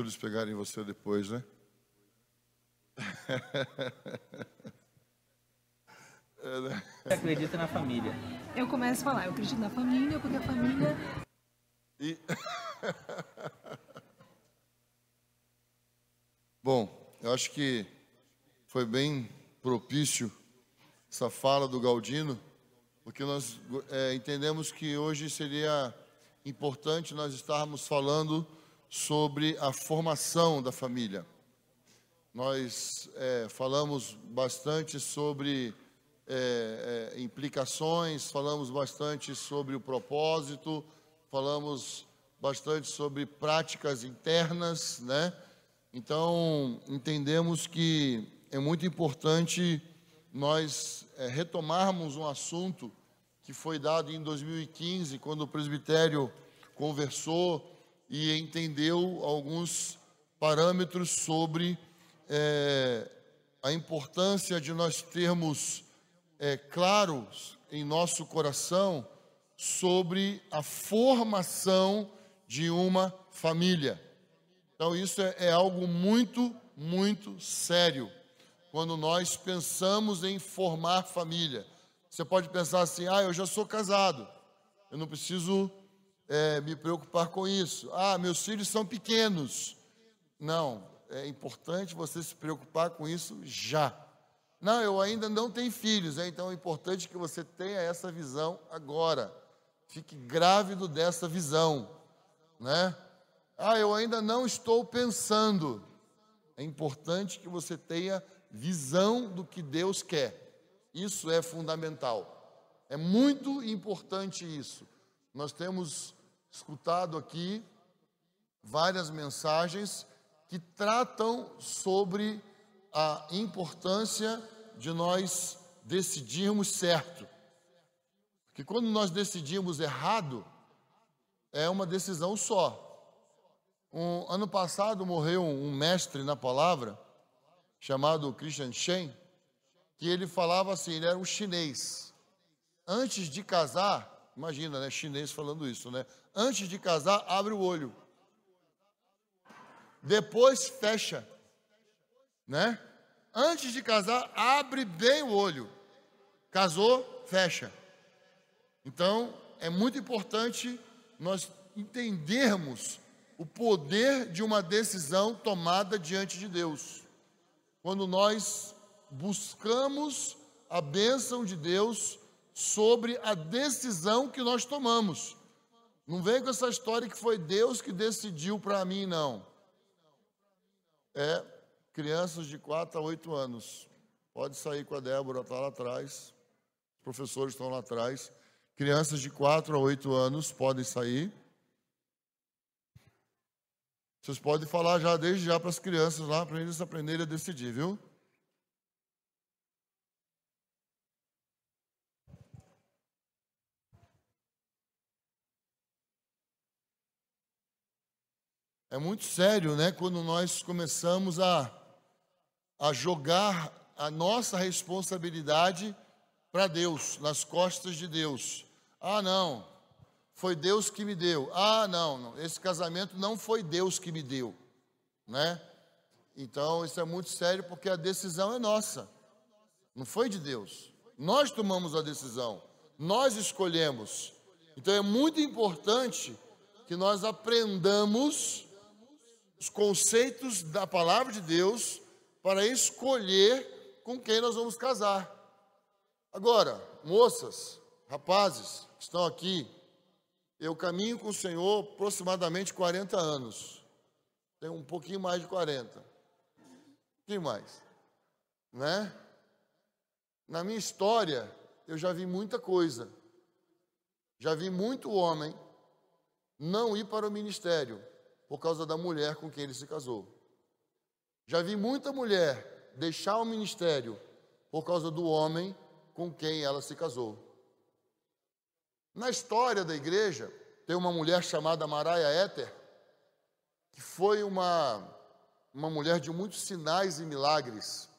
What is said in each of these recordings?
eles pegarem você depois, né? Acredita na família. Eu começo a falar, eu acredito na família, porque a família... E... Bom, eu acho que foi bem propício essa fala do Galdino, porque nós entendemos que hoje seria importante nós estarmos falando sobre a formação da família. Nós falamos bastante sobre implicações, falamos bastante sobre o propósito, falamos bastante sobre práticas internas, né? Então, entendemos que é muito importante nós retomarmos um assunto que foi dado em 2015, quando o presbitério conversou e entendeu alguns parâmetros sobre a importância de nós termos claros em nosso coração sobre a formação de uma família. Então, isso é algo muito, muito sério, quando nós pensamos em formar família. Você pode pensar assim, eu já sou casado, eu não preciso me preocupar com isso. Meus filhos são pequenos. Não, é importante você se preocupar com isso já. Não, eu ainda não tenho filhos, então é importante que você tenha essa visão agora. Fique grávido dessa visão, né? Eu ainda não estou pensando. É importante que você tenha visão do que Deus quer. Isso é fundamental. É muito importante isso. Nós temos escutado aqui várias mensagens que tratam sobre a importância de nós decidirmos certo. Porque quando nós decidimos errado, é uma decisão só. Ano passado morreu um mestre na palavra, chamado Christian Shen, que ele falava assim, ele era um chinês. Antes de casar, imagina, né, chinês falando isso, né? Antes de casar, abre o olho. Depois fecha, né? Antes de casar, abre bem o olho. Casou, fecha. Então, é muito importante nós entendermos o poder de uma decisão tomada diante de Deus. Quando nós buscamos a bênção de Deus sobre a decisão que nós tomamos. Não vem com essa história que foi Deus que decidiu para mim, não. Crianças de 4 a 8 anos. Pode sair com a Débora, está lá atrás. Os professores estão lá atrás. Crianças de 4 a 8 anos podem sair. Vocês podem falar já desde já para as crianças lá, para eles aprenderem a decidir, viu? É muito sério, né? Quando nós começamos a jogar a nossa responsabilidade para Deus, nas costas de Deus. Não, foi Deus que me deu. Não, esse casamento não foi Deus que me deu, né? Então, isso é muito sério, porque a decisão é nossa, não foi de Deus. Nós tomamos a decisão, nós escolhemos. Então, é muito importante que nós aprendamos os conceitos da palavra de Deus para escolher com quem nós vamos casar. Agora, moças, rapazes que estão aqui, eu caminho com o Senhor aproximadamente 40 anos. Tenho um pouquinho mais de 40. Um pouquinho mais, né? Na minha história, eu já vi muita coisa. Já vi muito homem não ir para o ministério por causa da mulher com quem ele se casou. Já vi muita mulher deixar o ministério por causa do homem com quem ela se casou. Na história da igreja, tem uma mulher chamada Mariah Ether, que foi uma mulher de muitos sinais e milagres.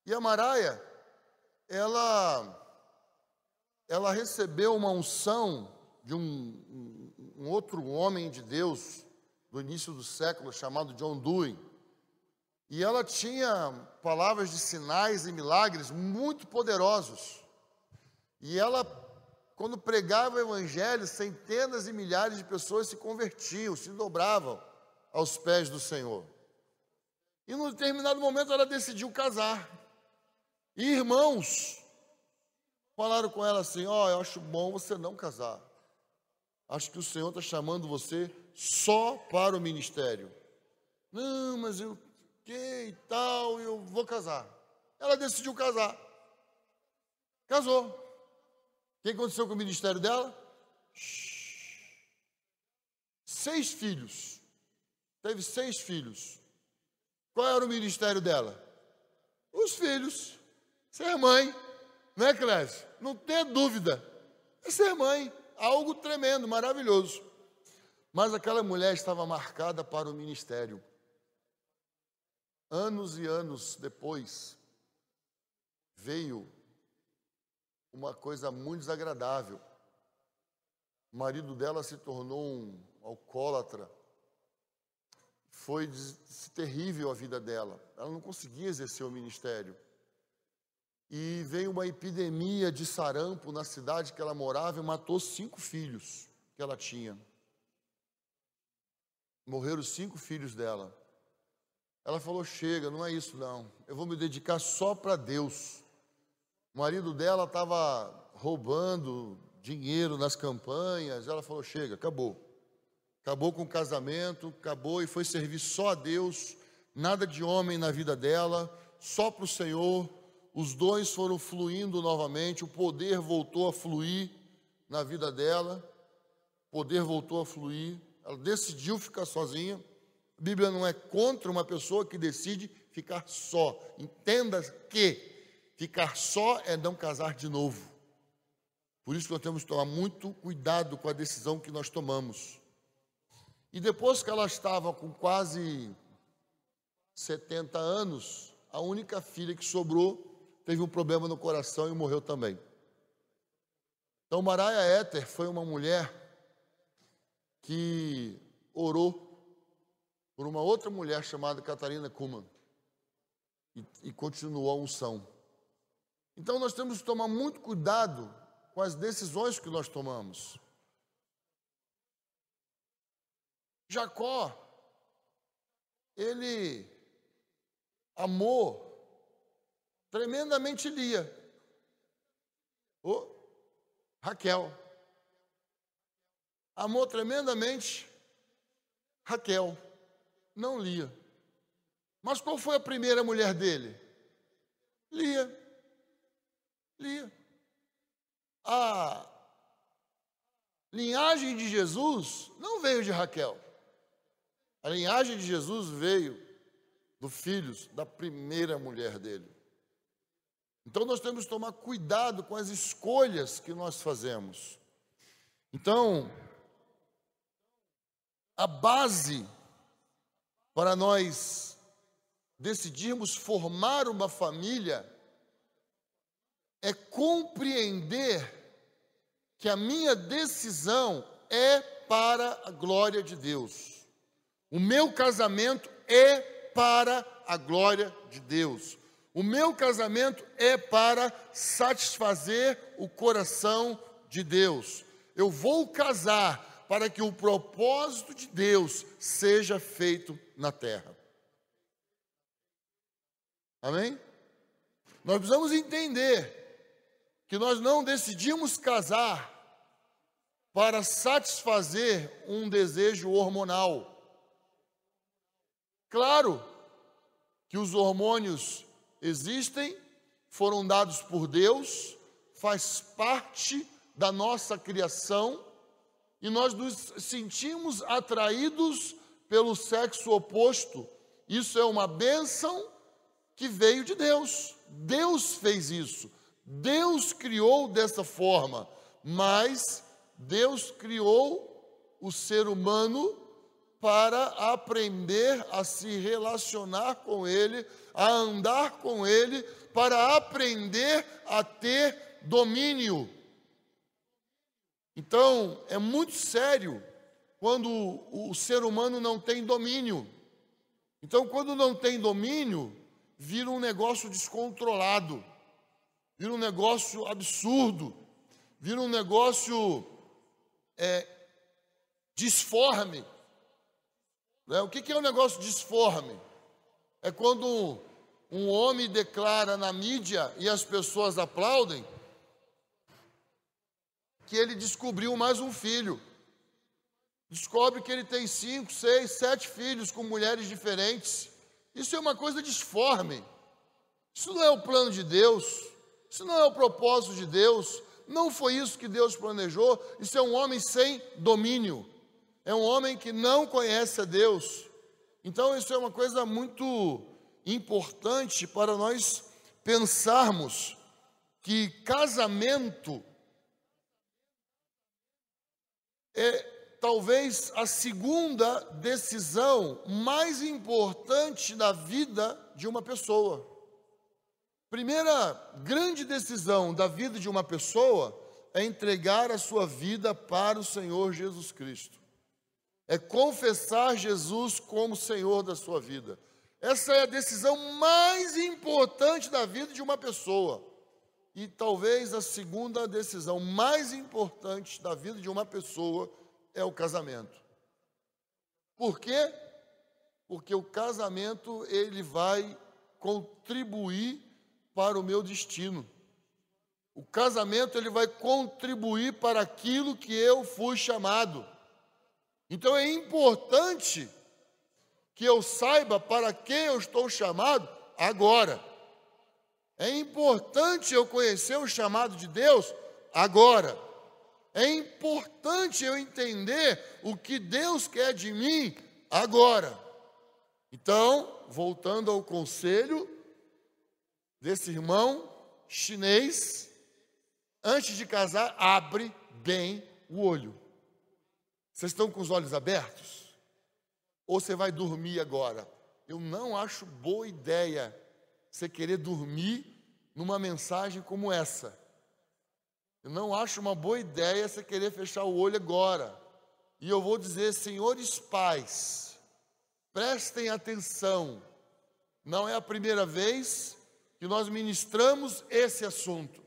E a Mariah, ela recebeu uma unção de um outro homem de Deus, do início do século, chamado John Dewey. E ela tinha palavras de sinais e milagres muito poderosos. E ela, quando pregava o evangelho, centenas e milhares de pessoas se convertiam, se dobravam aos pés do Senhor. E num determinado momento ela decidiu casar. E irmãos falaram com ela assim: eu acho bom você não casar. Acho que o Senhor está chamando você só para o ministério. Não, mas eu e tal, eu vou casar. Ela decidiu casar. Casou. O que aconteceu com o ministério dela? 6 filhos. Teve 6 filhos. Qual era o ministério dela? Os filhos. Ser mãe. Não é, Clécio? Não tem dúvida. É ser mãe. Algo tremendo, maravilhoso. Mas aquela mulher estava marcada para o ministério. Anos e anos depois, veio uma coisa muito desagradável. O marido dela se tornou um alcoólatra. Foi terrível a vida dela. Ela não conseguia exercer o ministério. E veio uma epidemia de sarampo na cidade que ela morava e matou 5 filhos que ela tinha. Morreram 5 filhos dela. Ela falou: chega, não é isso não. Eu vou me dedicar só para Deus. O marido dela estava roubando dinheiro nas campanhas. Ela falou: chega, acabou. Acabou com o casamento, acabou e foi servir só a Deus. Nada de homem na vida dela, só para o Senhor. Os dois foram fluindo novamente, o poder voltou a fluir na vida dela. O poder voltou a fluir. Ela decidiu ficar sozinha. A Bíblia não é contra uma pessoa que decide ficar só. Entenda que ficar só é não casar de novo. Por isso que nós temos que tomar muito cuidado com a decisão que nós tomamos. E depois que ela estava com quase 70 anos, a única filha que sobrou teve um problema no coração e morreu também. Então, Mariah Ether foi uma mulher que orou por uma outra mulher chamada Catarina Kuhlman e continuou a unção. Então nós temos que tomar muito cuidado com as decisões que nós tomamos. Jacó, ele amou tremendamente Lia, Raquel. Amou tremendamente Raquel, não Lia. Mas qual foi a primeira mulher dele? Lia. A linhagem de Jesus não veio de Raquel. A linhagem de Jesus veio dos filhos da primeira mulher dele. Então nós temos que tomar cuidado com as escolhas que nós fazemos. Então, a base para nós decidirmos formar uma família é compreender que a minha decisão é para a glória de Deus. O meu casamento é para a glória de Deus. O meu casamento é para satisfazer o coração de Deus. Eu vou casar para que o propósito de Deus seja feito na terra. Amém? Nós precisamos entender que nós não decidimos casar para satisfazer um desejo hormonal. Claro que os hormônios existem, foram dados por Deus, faz parte da nossa criação, e nós nos sentimos atraídos pelo sexo oposto. Isso é uma bênção que veio de Deus. Deus fez isso. Deus criou dessa forma, mas Deus criou o ser humano para aprender a se relacionar com Ele, a andar com Ele, para aprender a ter domínio. Então, é muito sério quando o ser humano não tem domínio. Então, quando não tem domínio, vira um negócio descontrolado, vira um negócio absurdo, vira um negócio disforme. O que é um negócio disforme? É quando um homem declara na mídia e as pessoas aplaudem que ele descobriu mais um filho. Descobre que ele tem 5, 6, 7 filhos com mulheres diferentes. Isso é uma coisa disforme. Isso não é o plano de Deus. Isso não é o propósito de Deus. Não foi isso que Deus planejou. Isso é um homem sem domínio. É um homem que não conhece a Deus. Então, isso é uma coisa muito importante para nós pensarmos que casamento é talvez a segunda decisão mais importante da vida de uma pessoa. Primeira grande decisão da vida de uma pessoa é entregar a sua vida para o Senhor Jesus Cristo. É confessar Jesus como Senhor da sua vida. Essa é a decisão mais importante da vida de uma pessoa. E talvez a segunda decisão mais importante da vida de uma pessoa é o casamento. Por quê? Porque o casamento, ele vai contribuir para o meu destino. O casamento, ele vai contribuir para aquilo que eu fui chamado. Então é importante que eu saiba para quem eu estou chamado agora. É importante eu conhecer o chamado de Deus agora. É importante eu entender o que Deus quer de mim agora. Então, voltando ao conselho desse irmão chinês, antes de casar, abre bem o olho. Vocês estão com os olhos abertos? Ou você vai dormir agora? Eu não acho boa ideia você querer dormir numa mensagem como essa. Eu não acho uma boa ideia você querer fechar o olho agora. E eu vou dizer, senhores pais, prestem atenção. Não é a primeira vez que nós ministramos esse assunto.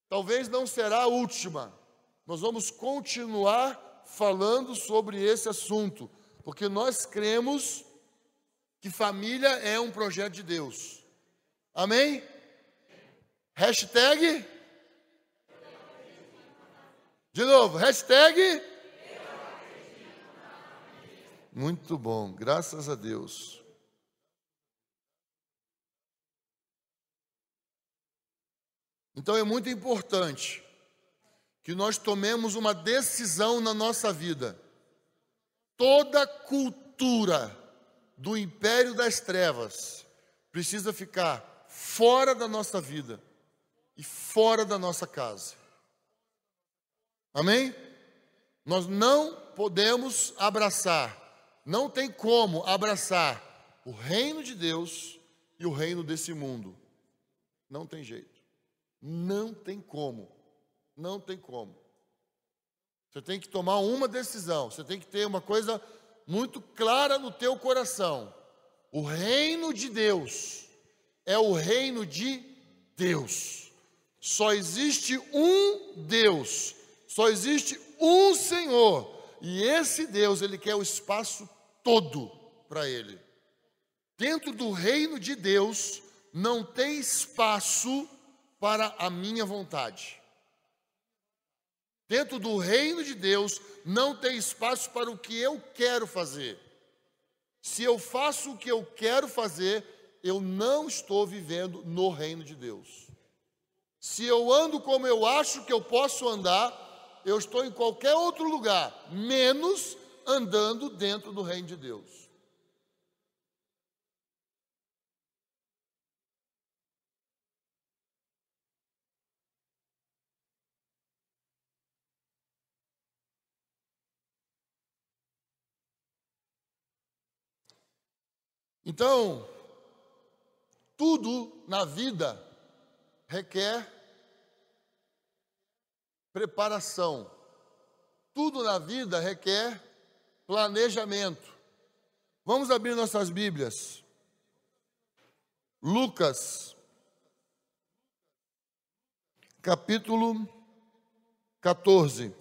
Talvez não será a última. Nós vamos continuar falando sobre esse assunto, porque nós cremos que família é um projeto de Deus. Amém? Hashtag. De novo, hashtag. Muito bom, graças a Deus. Então é muito importante que nós tomemos uma decisão na nossa vida. Toda cultura do império das trevas precisa ficar fora da nossa vida e fora da nossa casa. Amém? Nós não podemos abraçar, não tem como abraçar o reino de Deus e o reino desse mundo. Não tem jeito. Não tem como. Não tem como. Você tem que tomar uma decisão. Você tem que ter uma coisa muito clara no teu coração. O reino de Deus é o reino de Deus. Só existe um Deus. Só existe um Senhor. E esse Deus, Ele quer o espaço todo para Ele. Dentro do reino de Deus, não tem espaço para a minha vontade. Dentro do reino de Deus, não tem espaço para o que eu quero fazer. Se eu faço o que eu quero fazer, eu não estou vivendo no reino de Deus. Se eu ando como eu acho que eu posso andar, eu estou em qualquer outro lugar, menos andando dentro do reino de Deus. Então, tudo na vida requer preparação. Tudo na vida requer planejamento. Vamos abrir nossas Bíblias. Lucas, capítulo 14.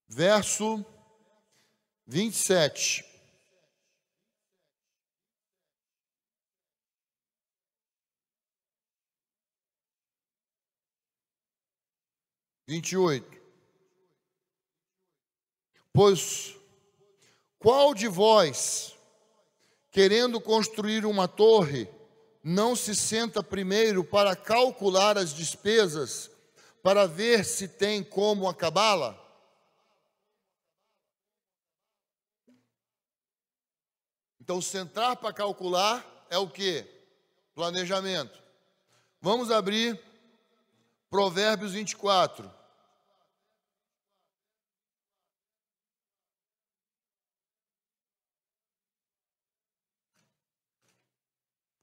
Verso 27. Vinte e oito. Pois qual de vós, querendo construir uma torre, não se senta primeiro para calcular as despesas, para ver se tem como acabá-la? Então, sentar para calcular é o quê? Planejamento. Vamos abrir Provérbios 24.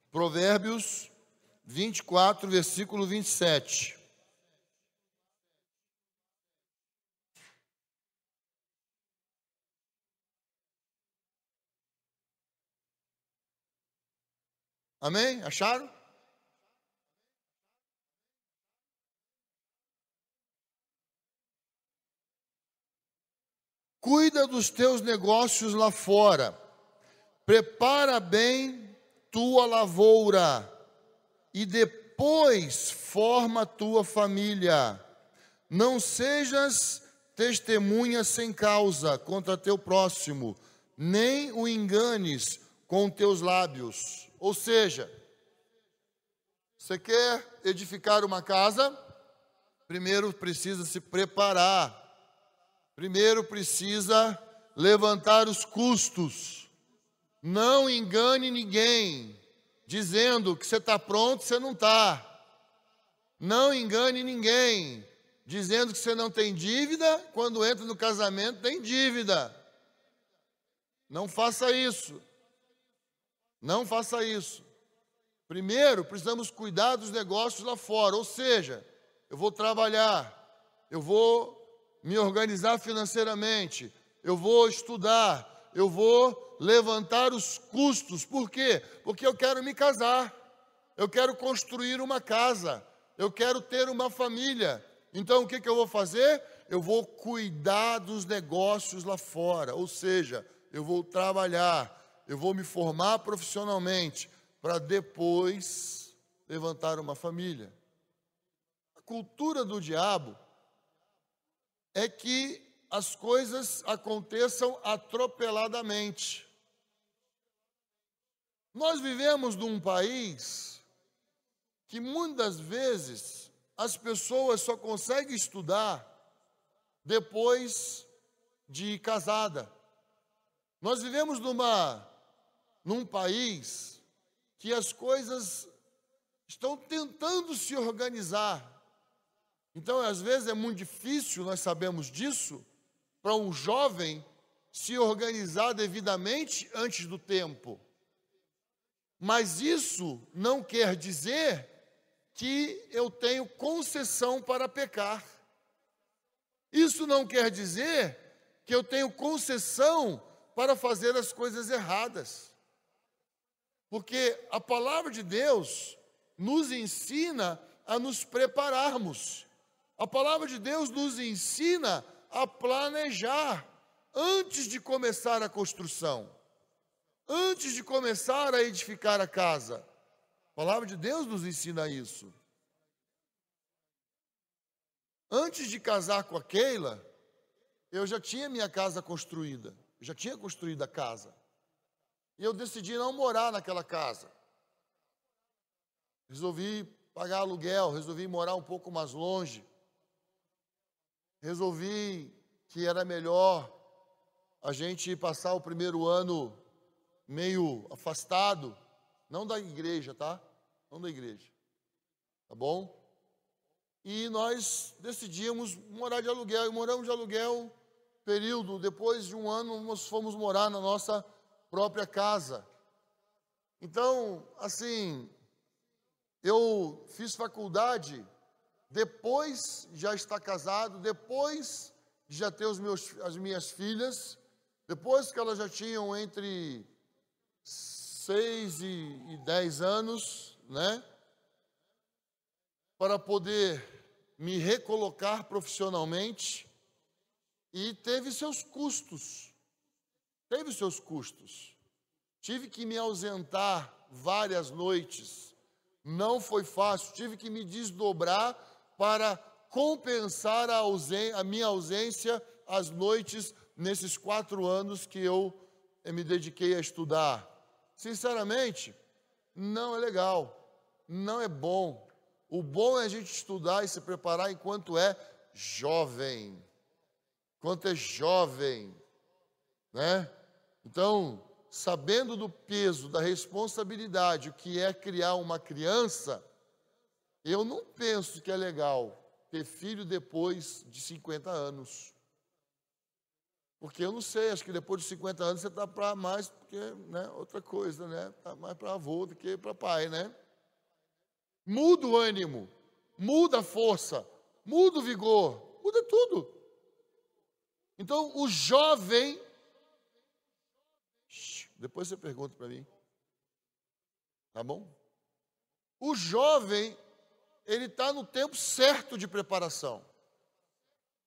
Provérbios 24, versículo 27. Amém? Acharam? Cuida dos teus negócios lá fora, prepara bem tua lavoura, e depois forma tua família. Não sejas testemunha sem causa contra teu próximo, nem o enganes com teus lábios. Ou seja, você quer edificar uma casa? Primeiro precisa se preparar. Primeiro precisa levantar os custos. Não engane ninguém, dizendo que você está pronto, você não está. Não engane ninguém, dizendo que você não tem dívida, quando entra no casamento tem dívida. Não faça isso. Não faça isso. Primeiro, precisamos cuidar dos negócios lá fora. Ou seja, eu vou trabalhar, eu vou me organizar financeiramente, eu vou estudar, eu vou levantar os custos. Por quê? Porque eu quero me casar, eu quero construir uma casa, eu quero ter uma família. Então, o que eu vou fazer? Eu vou cuidar dos negócios lá fora. Ou seja, eu vou trabalhar, eu vou me formar profissionalmente para depois levantar uma família. A cultura do diabo é que as coisas aconteçam atropeladamente. Nós vivemos num país que muitas vezes as pessoas só conseguem estudar depois de casada. Nós vivemos num país que as coisas estão tentando se organizar. Então, às vezes é muito difícil, nós sabemos disso, para um jovem se organizar devidamente antes do tempo. Mas isso não quer dizer que eu tenho concessão para pecar. Isso não quer dizer que eu tenho concessão para fazer as coisas erradas. Porque a palavra de Deus nos ensina a nos prepararmos. A palavra de Deus nos ensina a planejar antes de começar a construção, antes de começar a edificar a casa. A palavra de Deus nos ensina isso. Antes de casar com a Keila, eu já tinha minha casa construída, eu já tinha construído a casa. E eu decidi não morar naquela casa. Resolvi pagar aluguel, resolvi morar um pouco mais longe. Resolvi que era melhor a gente passar o primeiro ano meio afastado, não da igreja, tá? Não da igreja, tá bom? E nós decidimos morar de aluguel, e moramos de aluguel período, depois de um ano, nós fomos morar na nossa própria casa. Então, assim, eu fiz faculdade depois de já estar casado, depois de já ter as minhas filhas, depois que elas já tinham entre 6 e 10 anos, né? Para poder me recolocar profissionalmente, e teve seus custos. Tive que me ausentar várias noites, não foi fácil, tive que me desdobrar para compensar a minha ausência às noites nesses 4 anos que eu me dediquei a estudar. Sinceramente, não é legal, não é bom. O bom é a gente estudar e se preparar enquanto é jovem. Né? Então, sabendo do peso, da responsabilidade, o que é criar uma criança, eu não penso que é legal ter filho depois de 50 anos. Porque eu não sei, acho que depois de 50 anos você está para mais, porque, né, outra coisa, né? Está mais para avô do que para pai, né? Muda o ânimo, muda a força, muda o vigor, muda tudo. Então, o jovem, depois você pergunta para mim, tá bom? O jovem, ele está no tempo certo de preparação,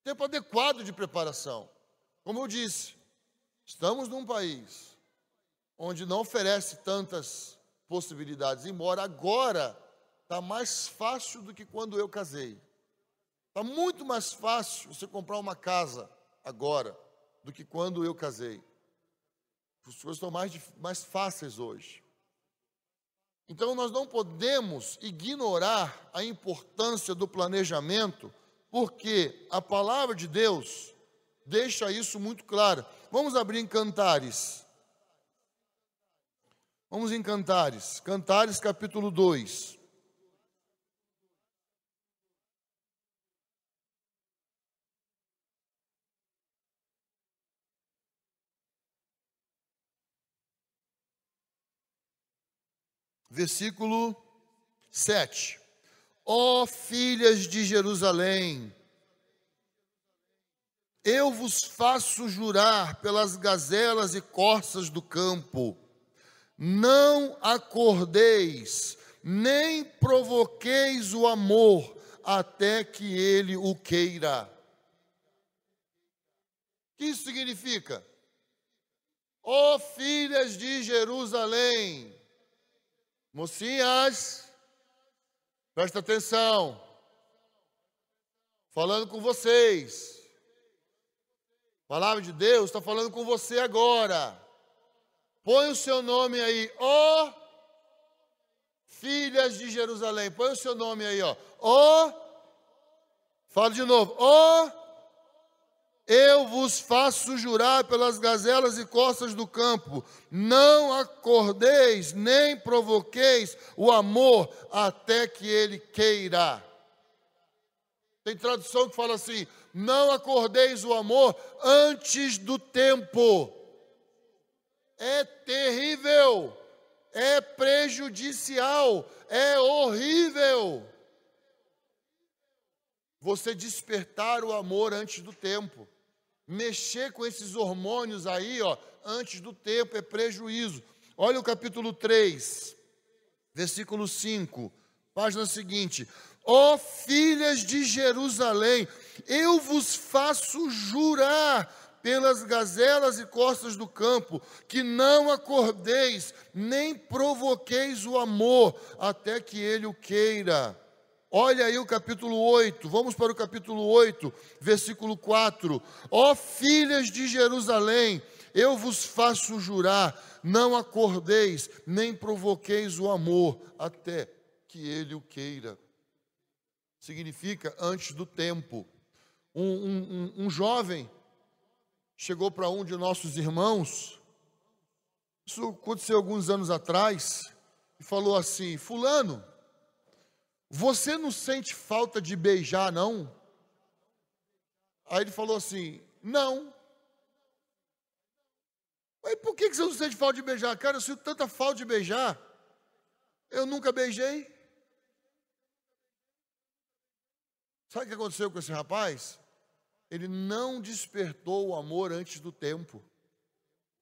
tempo adequado de preparação. Como eu disse, estamos num país onde não oferece tantas possibilidades, embora agora está mais fácil do que quando eu casei. Está muito mais fácil você comprar uma casa agora do que quando eu casei. As coisas estão mais fáceis hoje. Então, nós não podemos ignorar a importância do planejamento, porque a palavra de Deus deixa isso muito claro. Vamos abrir em Cantares. Vamos em Cantares. Cantares, capítulo 2. Versículo 7. Ó filhas de Jerusalém, eu vos faço jurar pelas gazelas e corças do campo, não acordeis, nem provoqueis o amor, até que ele o queira. O que isso significa? Ó filhas de Jerusalém, mocinhas, presta atenção, falando com vocês. A palavra de Deus está falando com você agora. Põe o seu nome aí, ó filhas de Jerusalém. Põe o seu nome aí, ó. Ó, fala de novo. Ó, eu vos faço jurar pelas gazelas e corças do campo, não acordeis, nem provoqueis o amor, até que ele queira. Tem tradução que fala assim, não acordeis o amor antes do tempo. É terrível, é prejudicial, é horrível você despertar o amor antes do tempo. Mexer com esses hormônios aí, ó, antes do tempo, é prejuízo. Olha o capítulo 3, versículo 5, página seguinte. Ó filhas de Jerusalém, eu vos faço jurar pelas gazelas e corças do campo, que não acordeis, nem provoqueis o amor, até que ele o queira. Olha aí o capítulo 8, vamos para o capítulo 8, versículo 4. Ó filhas de Jerusalém, eu vos faço jurar, não acordeis, nem provoqueis o amor, até que ele o queira. Significa antes do tempo. Um jovem chegou para um de nossos irmãos, isso aconteceu alguns anos atrás, e falou assim, fulano, você não sente falta de beijar, não? Aí ele falou assim, não. Mas por que você não sente falta de beijar? Cara, eu sinto tanta falta de beijar. Eu nunca beijei. Sabe o que aconteceu com esse rapaz? Ele não despertou o amor antes do tempo.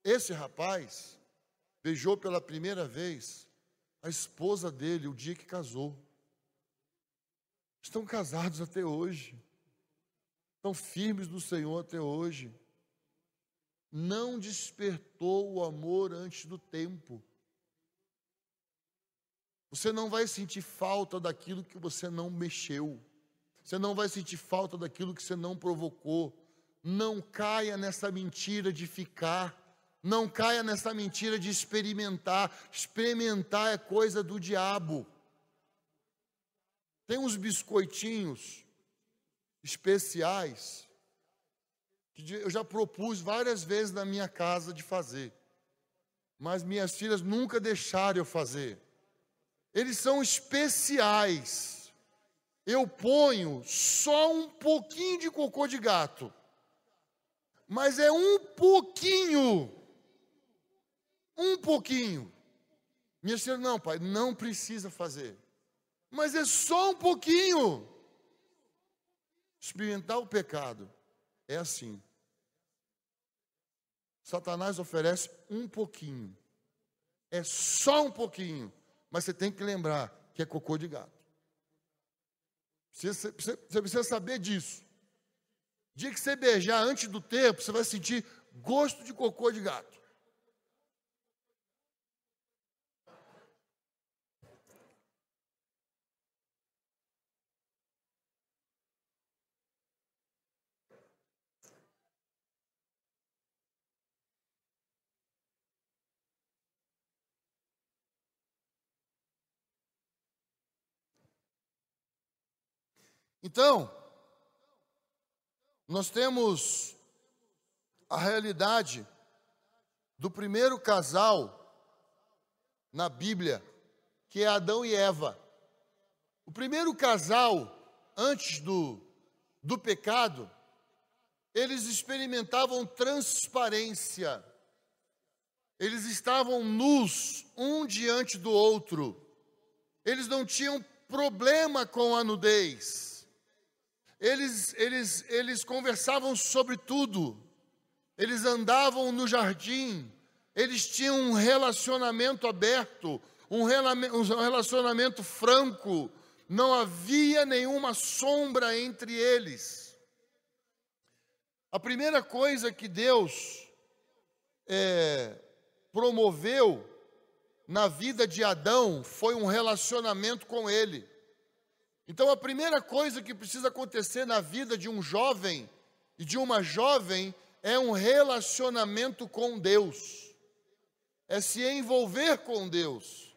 Esse rapaz beijou pela primeira vez a esposa dele o dia que casou. Estão casados até hoje. Estão firmes no Senhor até hoje. Não despertou o amor antes do tempo. Você não vai sentir falta daquilo que você não mexeu. Você não vai sentir falta daquilo que você não provocou. Não caia nessa mentira de ficar. Não caia nessa mentira de experimentar. Experimentar é coisa do diabo. Tem uns biscoitinhos especiais que eu já propus várias vezes na minha casa de fazer, mas minhas filhas nunca deixaram eu fazer. Eles são especiais. Eu ponho só um pouquinho de cocô de gato, mas é um pouquinho. Minhas filhas, não, pai, não precisa fazer, mas é só um pouquinho. Experimentar o pecado é assim. Satanás oferece um pouquinho. É só um pouquinho. Mas você tem que lembrar que é cocô de gato. Você precisa saber disso. O dia que você beijar antes do tempo, você vai sentir gosto de cocô de gato. Então, nós temos a realidade do primeiro casal na Bíblia, que é Adão e Eva. O primeiro casal, antes do pecado, eles experimentavam transparência. Eles estavam nus, um diante do outro. Eles não tinham problema com a nudez. Eles conversavam sobre tudo. Eles andavam no jardim. Eles tinham um relacionamento aberto, um relacionamento franco. Não havia nenhuma sombra entre eles. A primeira coisa que Deus promoveu na vida de Adão foi um relacionamento com ele. Então a primeira coisa que precisa acontecer na vida de um jovem e de uma jovem é um relacionamento com Deus. É se envolver com Deus.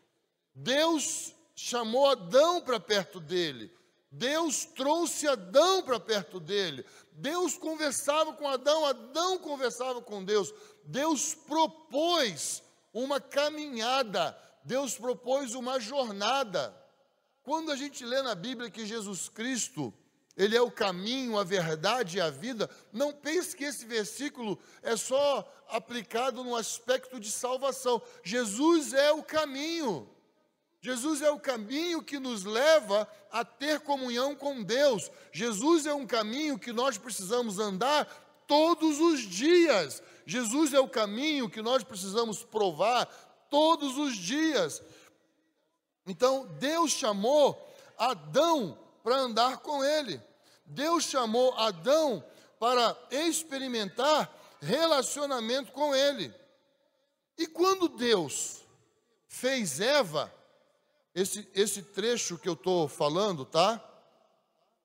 Deus chamou Adão para perto dele. Deus trouxe Adão para perto dele. Deus conversava com Adão, Adão conversava com Deus. Deus propôs uma caminhada, Deus propôs uma jornada. Quando a gente lê na Bíblia que Jesus Cristo, Ele é o caminho, a verdade e a vida, não pense que esse versículo é só aplicado no aspecto de salvação. Jesus é o caminho. Jesus é o caminho que nos leva a ter comunhão com Deus. Jesus é um caminho que nós precisamos andar todos os dias. Jesus é o caminho que nós precisamos provar todos os dias. Então, Deus chamou Adão para andar com ele. Deus chamou Adão para experimentar relacionamento com ele. E quando Deus fez Eva, esse trecho que eu estou falando, tá?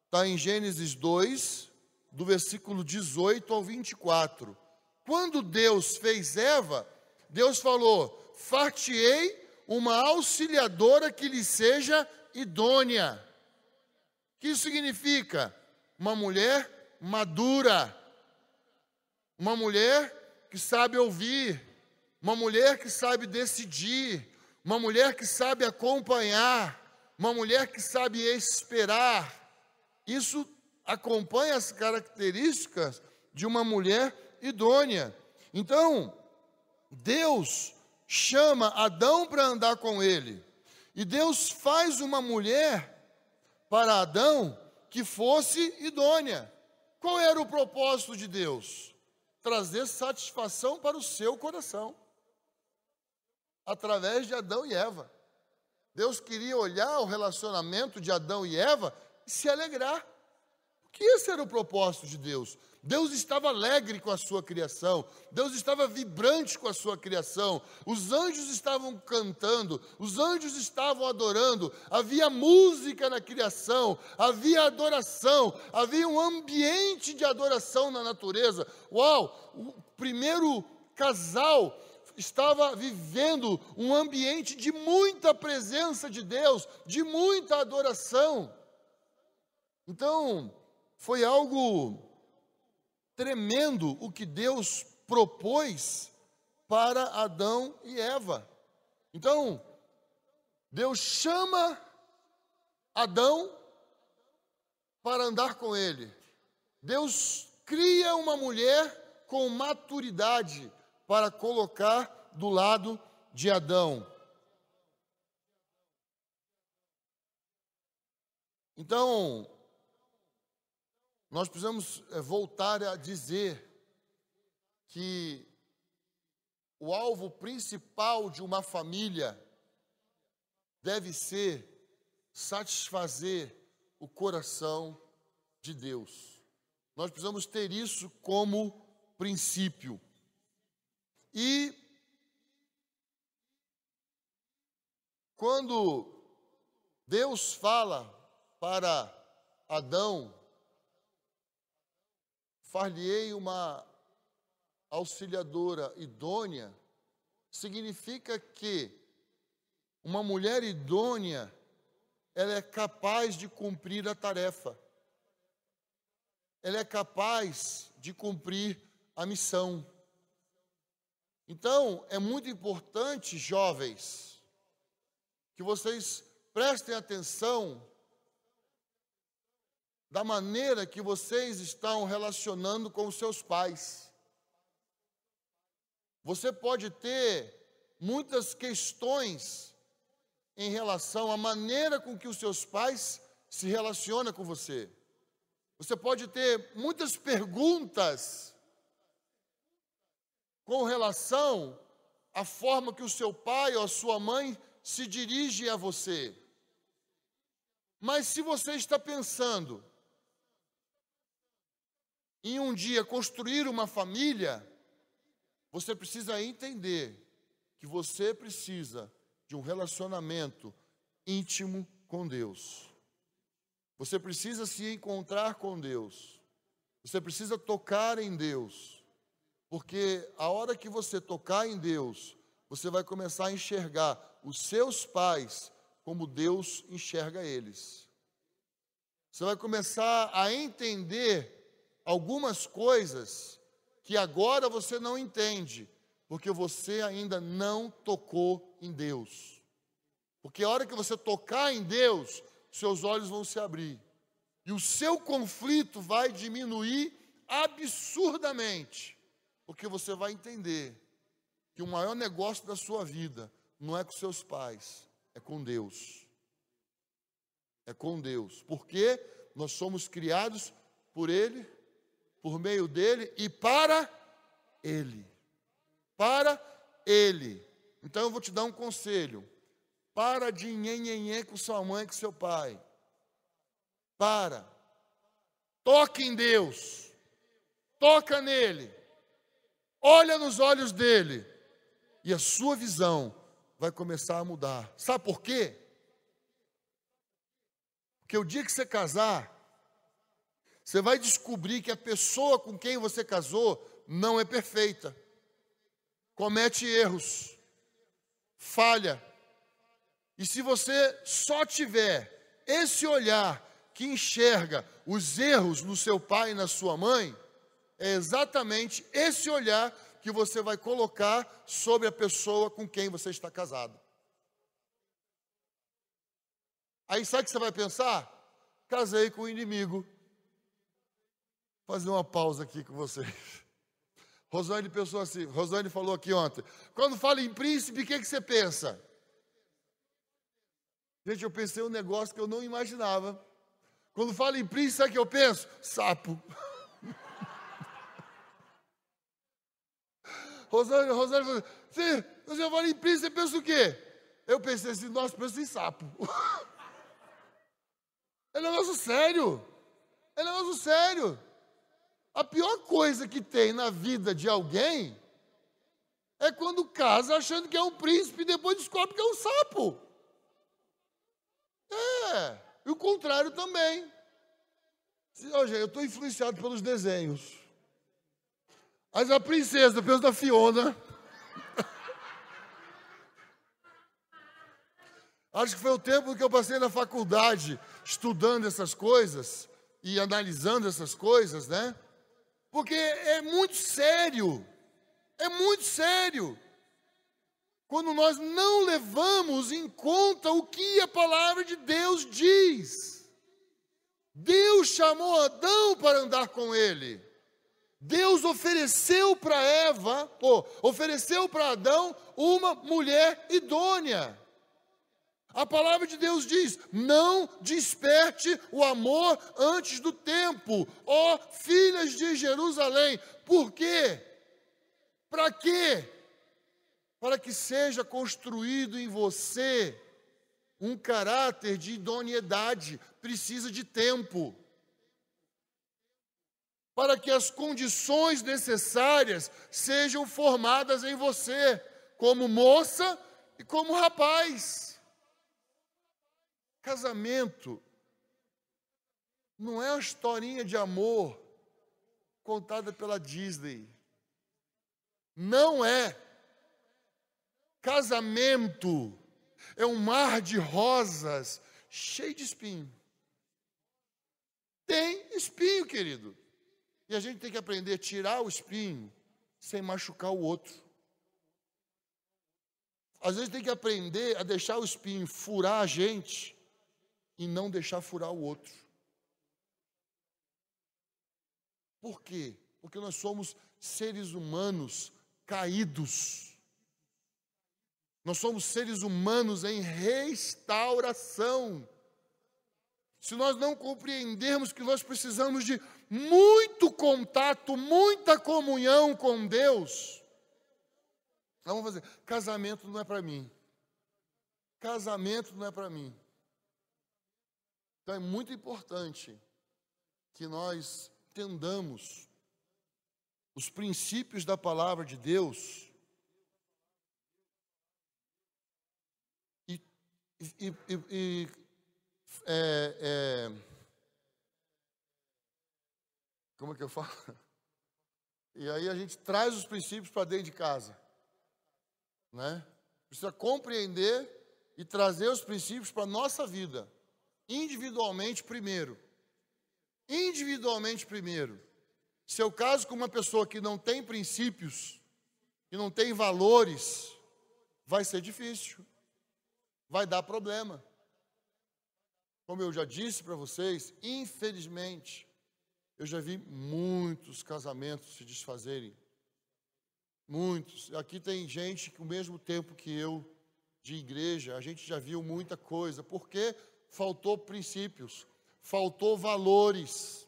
Está em Gênesis 2, do versículo 18 ao 24. Quando Deus fez Eva, Deus falou: far-te-ei uma auxiliadora que lhe seja idônea. O que isso significa? Uma mulher madura, uma mulher que sabe ouvir, uma mulher que sabe decidir, uma mulher que sabe acompanhar, uma mulher que sabe esperar. Isso acompanha as características de uma mulher idônea. Então, Deus chama Adão para andar com ele. E Deus faz uma mulher para Adão que fosse idônea. Qual era o propósito de Deus? Trazer satisfação para o seu coração, através de Adão e Eva. Deus queria olhar o relacionamento de Adão e Eva e se alegrar. Porque esse era o propósito de Deus. Deus estava alegre com a sua criação, Deus estava vibrante com a sua criação, os anjos estavam cantando, os anjos estavam adorando, havia música na criação, havia adoração, havia um ambiente de adoração na natureza. Uau! O primeiro casal estava vivendo um ambiente de muita presença de Deus, de muita adoração. Então, foi algo tremendo o que Deus propôs para Adão e Eva. Então, Deus chama Adão para andar com ele. Deus cria uma mulher com maturidade para colocar do lado de Adão. Então, nós precisamos voltar a dizer que o alvo principal de uma família deve ser satisfazer o coração de Deus. Nós precisamos ter isso como princípio. E quando Deus fala para Adão, far-lhe-ei uma auxiliadora idônea, significa que uma mulher idônea, ela é capaz de cumprir a tarefa. Ela é capaz de cumprir a missão. Então, é muito importante, jovens, que vocês prestem atenção da maneira que vocês estão relacionando com os seus pais. Você pode ter muitas questões em relação à maneira com que os seus pais se relacionam com você. Você pode ter muitas perguntas com relação à forma que o seu pai ou a sua mãe se dirige a você. Mas se você está pensando em um dia construir uma família, você precisa entender que você precisa de um relacionamento íntimo com Deus. Você precisa se encontrar com Deus. Você precisa tocar em Deus. Porque a hora que você tocar em Deus, você vai começar a enxergar os seus pais como Deus enxerga eles. Você vai começar a entender algumas coisas que agora você não entende, porque você ainda não tocou em Deus. Porque a hora que você tocar em Deus, seus olhos vão se abrir. E o seu conflito vai diminuir absurdamente. Porque você vai entender que o maior negócio da sua vida não é com seus pais, é com Deus. É com Deus. Porque nós somos criados por Ele, por meio dEle e para Ele. Para Ele. Então eu vou te dar um conselho. Para de nhenhenhê com sua mãe e com seu pai. Para. Toque em Deus. Toca nele. Olha nos olhos dele. E a sua visão vai começar a mudar. Sabe por quê? Porque o dia que você casar, você vai descobrir que a pessoa com quem você casou não é perfeita. Comete erros. Falha. E se você só tiver esse olhar que enxerga os erros no seu pai e na sua mãe, é exatamente esse olhar que você vai colocar sobre a pessoa com quem você está casado. Aí sabe o que você vai pensar? Casei com o inimigo. Vou fazer uma pausa aqui com vocês. Rosane pensou assim, Rosane falou aqui ontem, quando fala em príncipe, o que você pensa? Gente, eu pensei um negócio que eu não imaginava. Quando fala em príncipe, sabe o que eu penso? Sapo. Rosane falou, você fala em príncipe, você pensa o quê? Eu pensei assim, nossa, penso em sapo. É negócio sério. É negócio sério. A pior coisa que tem na vida de alguém é quando casa achando que é um príncipe e depois descobre que é um sapo. E o contrário também. Hoje eu estou influenciado pelos desenhos. Mas a princesa, eu penso da Fiona. Acho que foi o tempo que eu passei na faculdade estudando essas coisas e analisando essas coisas, né? Porque é muito sério. É muito sério. Quando nós não levamos em conta o que a palavra de Deus diz. Deus chamou Adão para andar com ele. Deus ofereceu para ofereceu para Adão uma mulher idônea. A palavra de Deus diz, não desperte o amor antes do tempo, ó filhas de Jerusalém. Por quê? Para quê? Para que seja construído em você um caráter de idoneidade, precisa de tempo. Para que as condições necessárias sejam formadas em você, como moça e como rapaz. Casamento não é uma historinha de amor contada pela Disney. Não é. Casamento é um mar de rosas cheio de espinho. Tem espinho, querido. E a gente tem que aprender a tirar o espinho sem machucar o outro. Às vezes tem que aprender a deixar o espinho furar a gente e não deixar furar o outro. Por quê? Porque nós somos seres humanos caídos. Nós somos seres humanos em restauração. Se nós não compreendermos que nós precisamos de muito contato, muita comunhão com Deus, nós vamos fazer, casamento não é para mim. Casamento não é para mim. Então é muito importante que nós entendamos os princípios da palavra de Deus como é que eu falo? E aí a gente traz os princípios para dentro de casa, né? Precisa compreender e trazer os princípios para a nossa vida, individualmente primeiro. Individualmente primeiro. Se eu caso com uma pessoa que não tem princípios, que não tem valores, vai ser difícil, vai dar problema. Como eu já disse para vocês, infelizmente, eu já vi muitos casamentos se desfazerem. Muitos. Aqui tem gente que, ao mesmo tempo que eu, de igreja, a gente já viu muita coisa. Porque faltou princípios, faltou valores.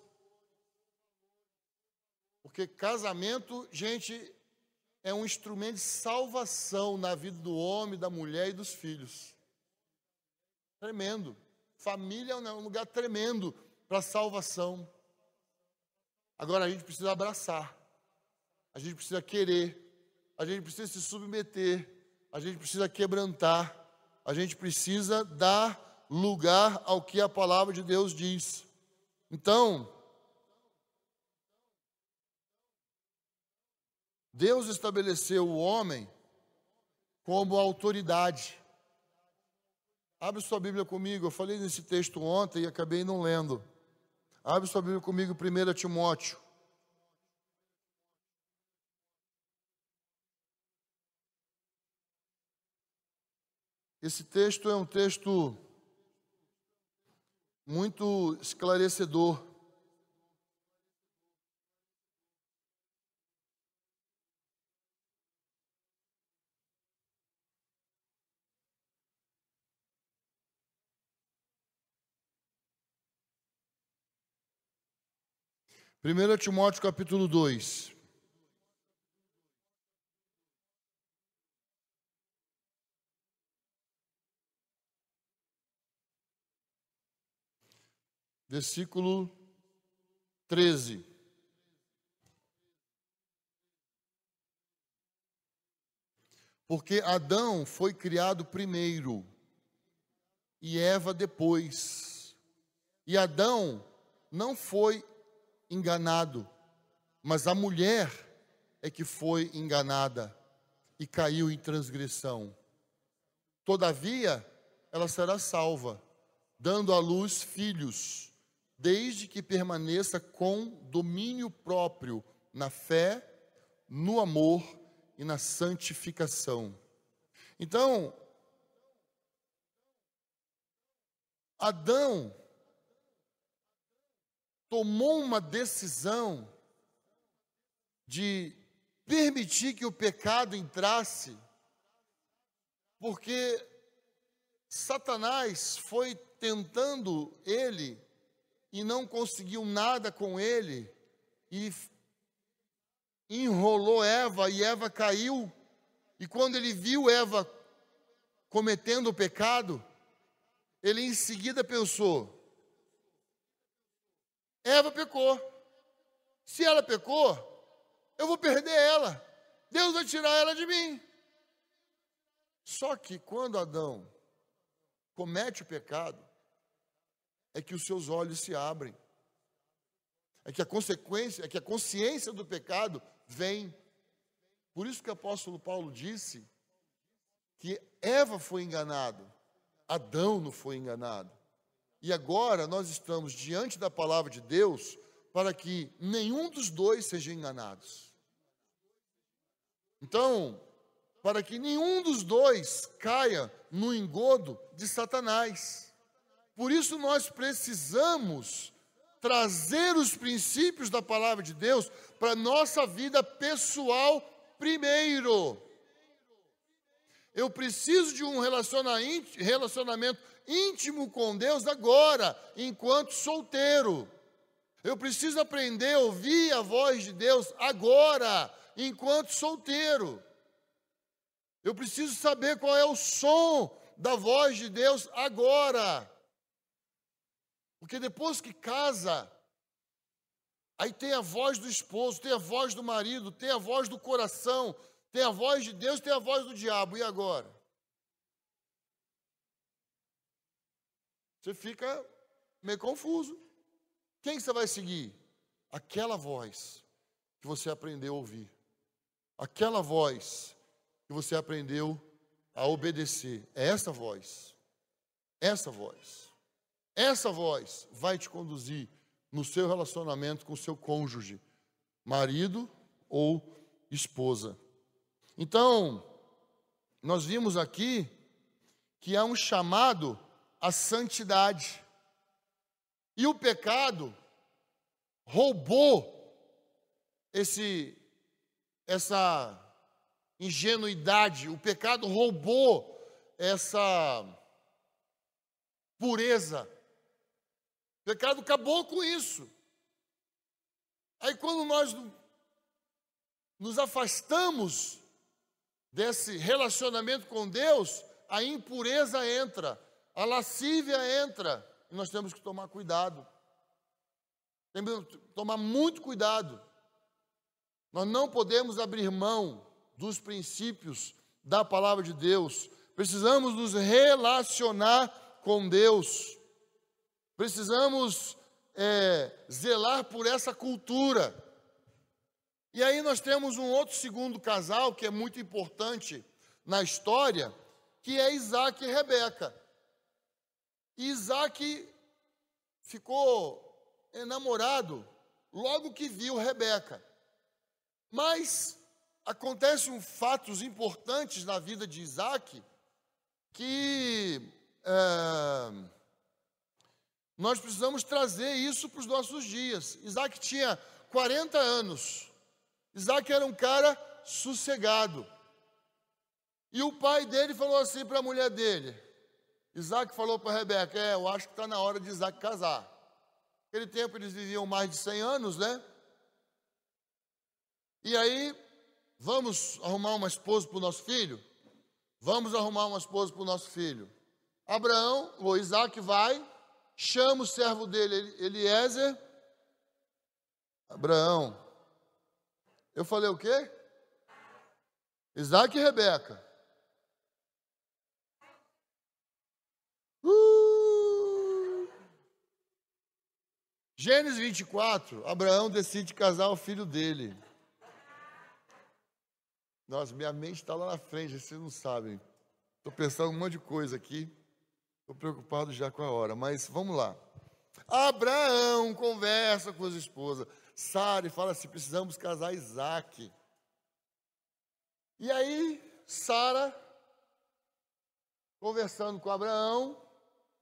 Porque casamento, gente, é um instrumento de salvação na vida do homem, da mulher e dos filhos. Tremendo. Família é um lugar tremendo para salvação. Agora a gente precisa abraçar, a gente precisa querer, a gente precisa se submeter, a gente precisa quebrantar, a gente precisa dar lugar ao que a palavra de Deus diz. Então, Deus estabeleceu o homem como autoridade. Abre sua Bíblia comigo, eu falei nesse texto ontem e acabei não lendo. Abre sua Bíblia comigo, 1 Timóteo. Esse texto é um texto muito esclarecedor. 1 Timóteo capítulo 2. Versículo 13. Porque Adão foi criado primeiro e Eva depois. E Adão não foi enganado, mas a mulher é que foi enganada e caiu em transgressão. Todavia, ela será salva, dando à luz filhos, desde que permaneça com domínio próprio na fé, no amor e na santificação. Então, Adão tomou uma decisão de permitir que o pecado entrasse, porque Satanás foi tentando ele e não conseguiu nada com ele, e enrolou Eva, e Eva caiu. E quando ele viu Eva cometendo o pecado, ele em seguida pensou: Eva pecou. Se ela pecou, eu vou perder ela. Deus vai tirar ela de mim. Só que quando Adão comete o pecado, é que os seus olhos se abrem. É que a consequência, é que a consciência do pecado vem. Por isso que o apóstolo Paulo disse que Eva foi enganada, Adão não foi enganado. E agora nós estamos diante da palavra de Deus para que nenhum dos dois seja enganados. Então, para que nenhum dos dois caia no engodo de Satanás. Por isso nós precisamos trazer os princípios da palavra de Deus para a nossa vida pessoal primeiro. Eu preciso de um relacionamento íntimo com Deus agora, enquanto solteiro. Eu preciso aprender a ouvir a voz de Deus agora, enquanto solteiro. Eu preciso saber qual é o som da voz de Deus agora. Porque depois que casa, aí tem a voz do esposo, tem a voz do marido, tem a voz do coração, tem a voz de Deus, tem a voz do diabo. E agora? Você fica meio confuso. Quem você vai seguir? Aquela voz que você aprendeu a ouvir. Aquela voz que você aprendeu a obedecer. É essa voz. Essa voz. Essa voz vai te conduzir no seu relacionamento com o seu cônjuge, marido ou esposa. Então, nós vimos aqui que há um chamado à santidade. E o pecado roubou essa ingenuidade, o pecado roubou essa pureza. O pecado acabou com isso. Aí quando nós nos afastamos desse relacionamento com Deus, a impureza entra, a lascívia entra, e nós temos que tomar cuidado. Temos que tomar muito cuidado. Nós não podemos abrir mão dos princípios da palavra de Deus. Precisamos nos relacionar com Deus. Precisamos zelar por essa cultura. E aí nós temos um outro segundo casal que é muito importante na história, que é Isaac e Rebeca. E Isaac ficou enamorado logo que viu Rebeca. Mas acontecem fatos importantes na vida de Isaac que nós precisamos trazer isso para os nossos dias. Isaac tinha 40 anos. Isaac era um cara sossegado. E o pai dele falou assim para a mulher dele. Isaac falou para Rebeca: eu acho que está na hora de Isaac casar. Naquele tempo eles viviam mais de 100 anos, né? E aí, vamos arrumar uma esposa para o nosso filho? Vamos arrumar uma esposa para o nosso filho. Isaac vai, chama o servo dele, Eliezer. Abraão. Eu falei o quê? Isaac e Rebeca. Gênesis 24, Abraão decide casar o filho dele. Nossa, minha mente está lá na frente, vocês não sabem. Estou pensando um monte de coisa aqui. Estou preocupado já com a hora, mas vamos lá. Abraão conversa com as esposas. Sara fala assim, precisamos casar Isaac. E aí, Sara, conversando com Abraão,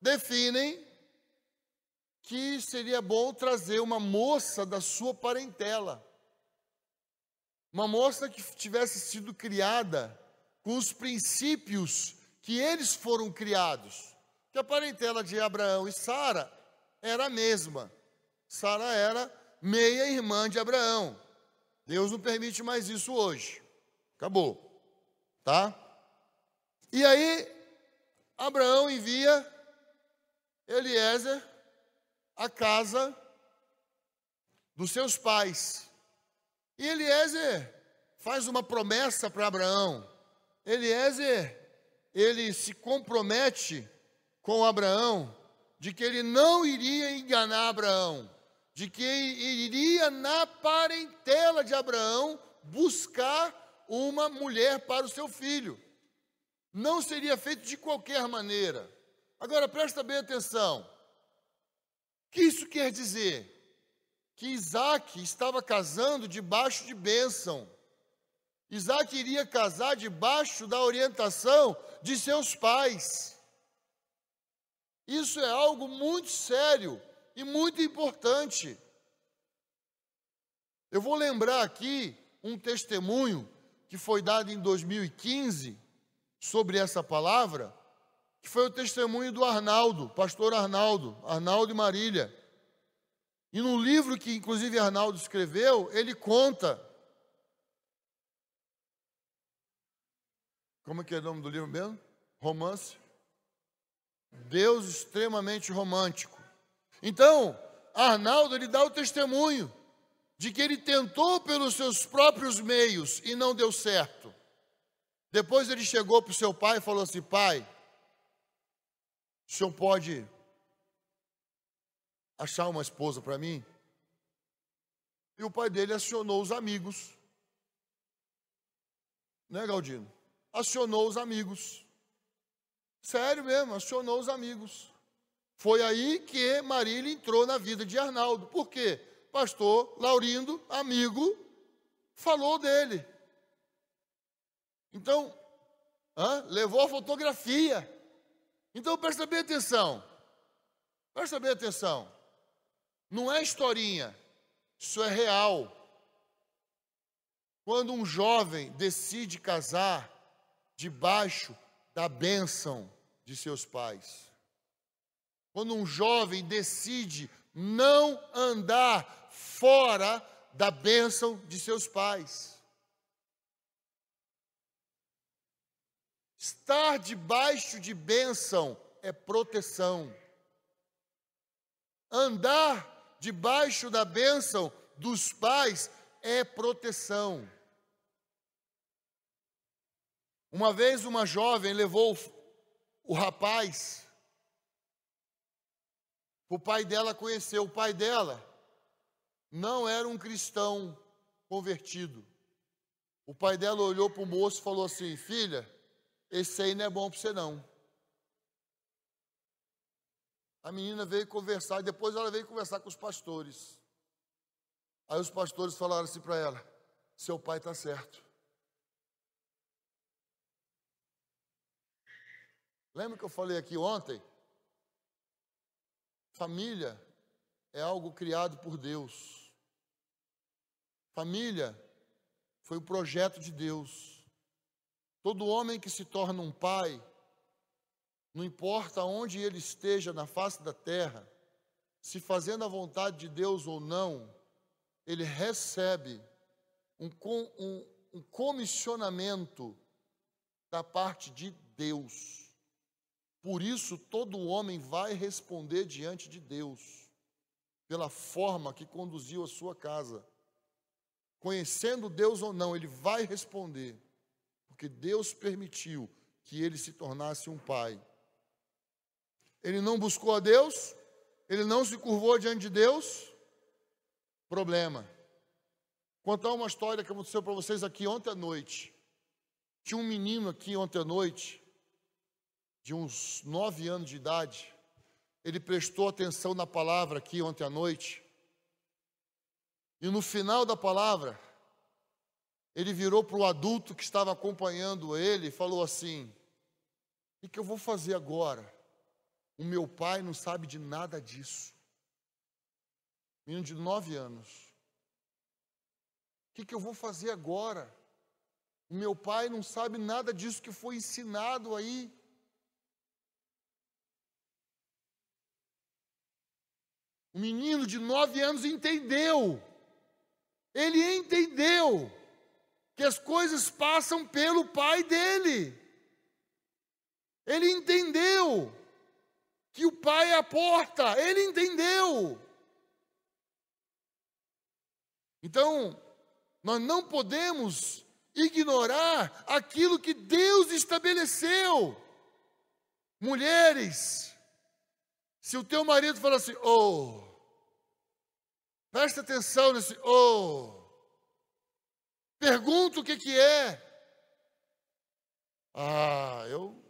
definem que seria bom trazer uma moça da sua parentela. Uma moça que tivesse sido criada com os princípios que eles foram criados. Que a parentela de Abraão e Sara era a mesma. Sara era meia-irmã de Abraão. Deus não permite mais isso hoje. Acabou. Tá? E aí, Abraão envia Eliezer à casa dos seus pais. E Eliezer faz uma promessa para Abraão. Eliezer, ele se compromete com Abraão de que ele não iria enganar Abraão, de que iria na parentela de Abraão buscar uma mulher para o seu filho. Não seria feito de qualquer maneira. Agora, presta bem atenção. O que isso quer dizer? Que Isaac estava casando debaixo de bênção. Isaac iria casar debaixo da orientação de seus pais. Isso é algo muito sério e muito importante. Eu vou lembrar aqui um testemunho que foi dado em 2015 sobre essa palavra, que foi o testemunho do Arnaldo, pastor Arnaldo e Marília. E no livro que inclusive Arnaldo escreveu, ele conta. Como é que é o nome do livro mesmo? Romance. Deus extremamente romântico. Então, Arnaldo, ele dá o testemunho de que ele tentou pelos seus próprios meios e não deu certo. Depois ele chegou para o seu pai e falou assim, pai, o senhor pode achar uma esposa para mim? E o pai dele acionou os amigos. Né, Galdino? Acionou os amigos. Sério mesmo, acionou os amigos. Foi aí que Marília entrou na vida de Arnaldo. Por quê? Pastor Laurindo, amigo, falou dele. Então, levou a fotografia. Então, presta bem atenção. Presta bem atenção. Não é historinha, isso é real. Quando um jovem decide casar debaixo da bênção de seus pais. Quando um jovem decide não andar fora da bênção de seus pais. Estar debaixo de bênção é proteção. Andar debaixo da bênção dos pais é proteção. Uma vez uma jovem levou o rapaz, o pai dela conheceu. O pai dela não era um cristão convertido. O pai dela olhou para o moço e falou assim, filha, esse aí não é bom para você não. A menina veio conversar, e depois ela veio conversar com os pastores. Aí os pastores falaram assim para ela, seu pai está certo. Lembra que eu falei aqui ontem? Família é algo criado por Deus. Família foi o projeto de Deus. Todo homem que se torna um pai, não importa onde ele esteja na face da terra, se fazendo a vontade de Deus ou não, ele recebe um comissionamento da parte de Deus. Por isso, todo homem vai responder diante de Deus, pela forma que conduziu a sua casa. Conhecendo Deus ou não, ele vai responder, porque Deus permitiu que ele se tornasse um pai. Ele não buscou a Deus, ele não se curvou diante de Deus. Problema. Vou contar uma história que aconteceu para vocês aqui ontem à noite. Tinha um menino aqui ontem à noite, de uns 9 anos de idade. Ele prestou atenção na palavra aqui ontem à noite. E no final da palavra, ele virou para o adulto que estava acompanhando ele e falou assim: o que eu vou fazer agora? O meu pai não sabe de nada disso. Menino de 9 anos. O que eu vou fazer agora? O meu pai não sabe nada disso que foi ensinado aí. O menino de 9 anos entendeu. Ele entendeu que as coisas passam pelo pai dele. Ele entendeu que o pai é a porta. Ele entendeu. Então, nós não podemos ignorar aquilo que Deus estabeleceu. Mulheres, se o teu marido falar assim, presta atenção nesse, pergunta o que é. Eu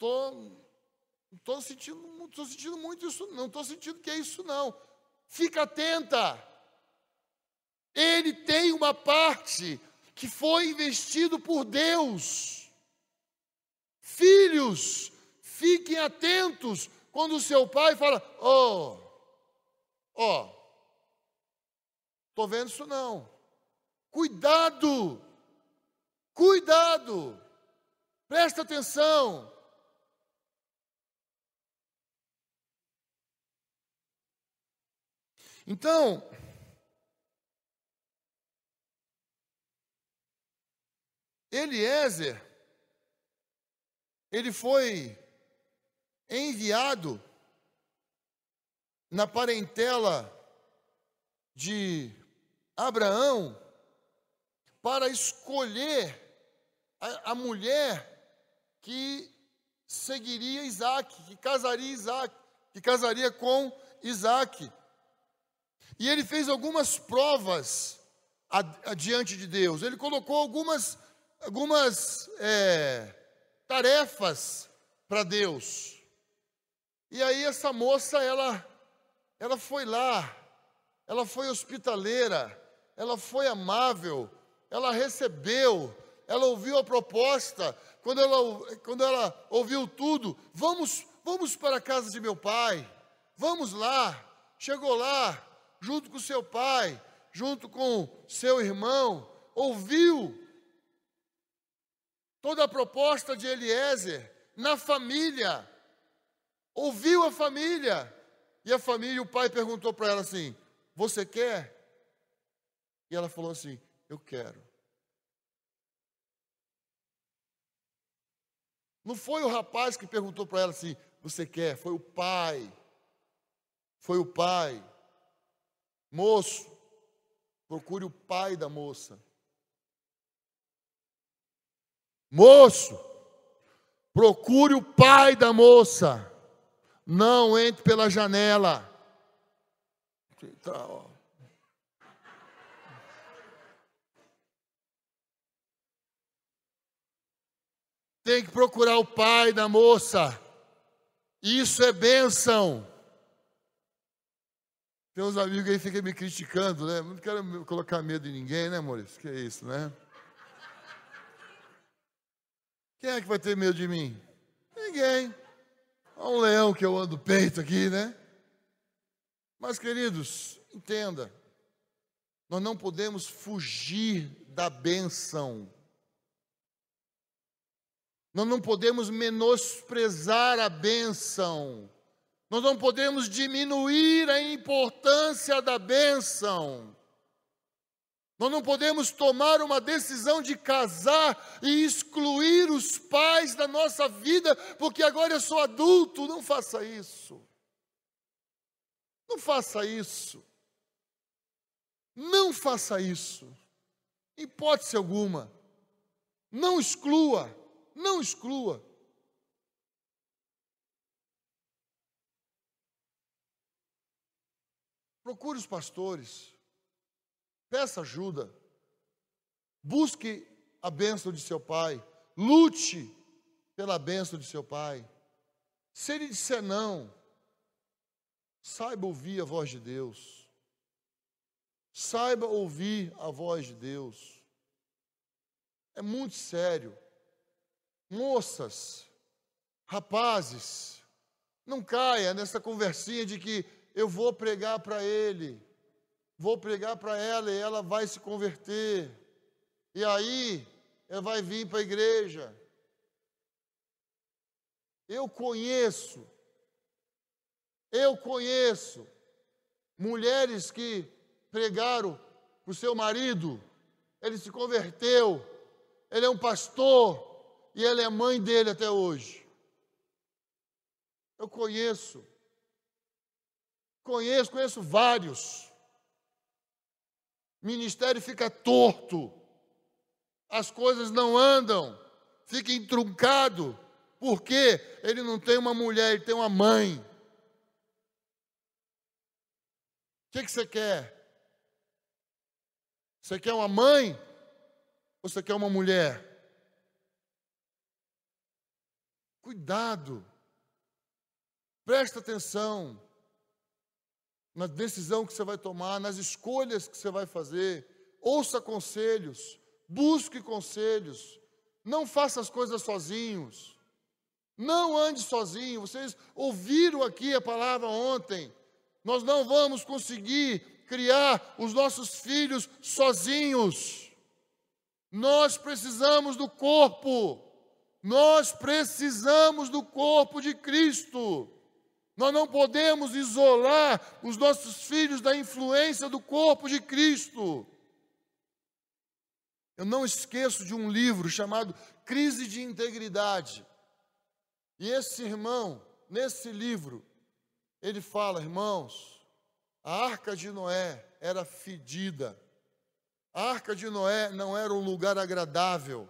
não estou sentindo muito isso, não estou sentindo que é isso não. Fica atenta. Ele tem uma parte que foi investido por Deus. Filhos, fiquem atentos quando o seu pai fala, estou vendo isso não. Cuidado, presta atenção. Então, Eliezer, ele foi enviado na parentela de Abraão para escolher a mulher que seguiria Isaac, que casaria com Isaac. E ele fez algumas provas diante de Deus. Ele colocou algumas tarefas para Deus. E aí essa moça, ela foi lá, ela foi hospitaleira, ela foi amável, ela recebeu, ela ouviu a proposta. Quando ela ouviu tudo, vamos para a casa de meu pai, vamos lá. Chegou lá, junto com seu pai, junto com seu irmão, ouviu toda a proposta de Eliezer na família, ouviu a família, e a família, o pai perguntou para ela assim, você quer? E ela falou assim, eu quero. Não foi o rapaz que perguntou para ela assim, você quer? Foi o pai. Foi o pai. Moço, procure o pai da moça. Moço, procure o pai da moça. Não entre pela janela. Tem que procurar o pai da moça. Isso é bênção. Tem uns amigos aí que ficam me criticando, né? Não quero colocar medo em ninguém, né, Maurício? Que é isso, né? Quem é que vai ter medo de mim? Ninguém. Há um leão que eu ando peito aqui, né? Mas, queridos, entenda. Nós não podemos fugir da bênção. Nós não podemos menosprezar a bênção. Nós não podemos diminuir a importância da bênção. Nós não podemos tomar uma decisão de casar e excluir os pais da nossa vida, porque agora eu sou adulto. Não faça isso. Não faça isso. Não faça isso. Hipótese alguma. Não exclua. Não exclua. Procure os pastores. Peça ajuda. Busque a bênção de seu pai. Lute pela bênção de seu pai. Se ele disser não, saiba ouvir a voz de Deus. Saiba ouvir a voz de Deus. É muito sério. Moças, rapazes, não caia nessa conversinha de que eu vou pregar para ele, vou pregar para ela e ela vai se converter. E aí, ela vai vir para a igreja. Eu conheço mulheres que pregaram para o seu marido, ele se converteu, ele é um pastor e ela é mãe dele até hoje. Eu conheço vários. O ministério fica torto, as coisas não andam, fica entroncado, porque ele não tem uma mulher, ele tem uma mãe. O que você quer? Você quer uma mãe ou você quer uma mulher? Cuidado, presta atenção na decisão que você vai tomar, nas escolhas que você vai fazer. Ouça conselhos, busque conselhos, não faça as coisas sozinhos, não ande sozinho. Vocês ouviram aqui a palavra ontem, nós não vamos conseguir criar os nossos filhos sozinhos, nós precisamos do corpo, nós precisamos do corpo de Cristo. Nós não podemos isolar os nossos filhos da influência do corpo de Cristo. Eu não esqueço de um livro chamado Crise de Integridade. E esse irmão, nesse livro, ele fala, irmãos, a arca de Noé era fedida. A arca de Noé não era um lugar agradável.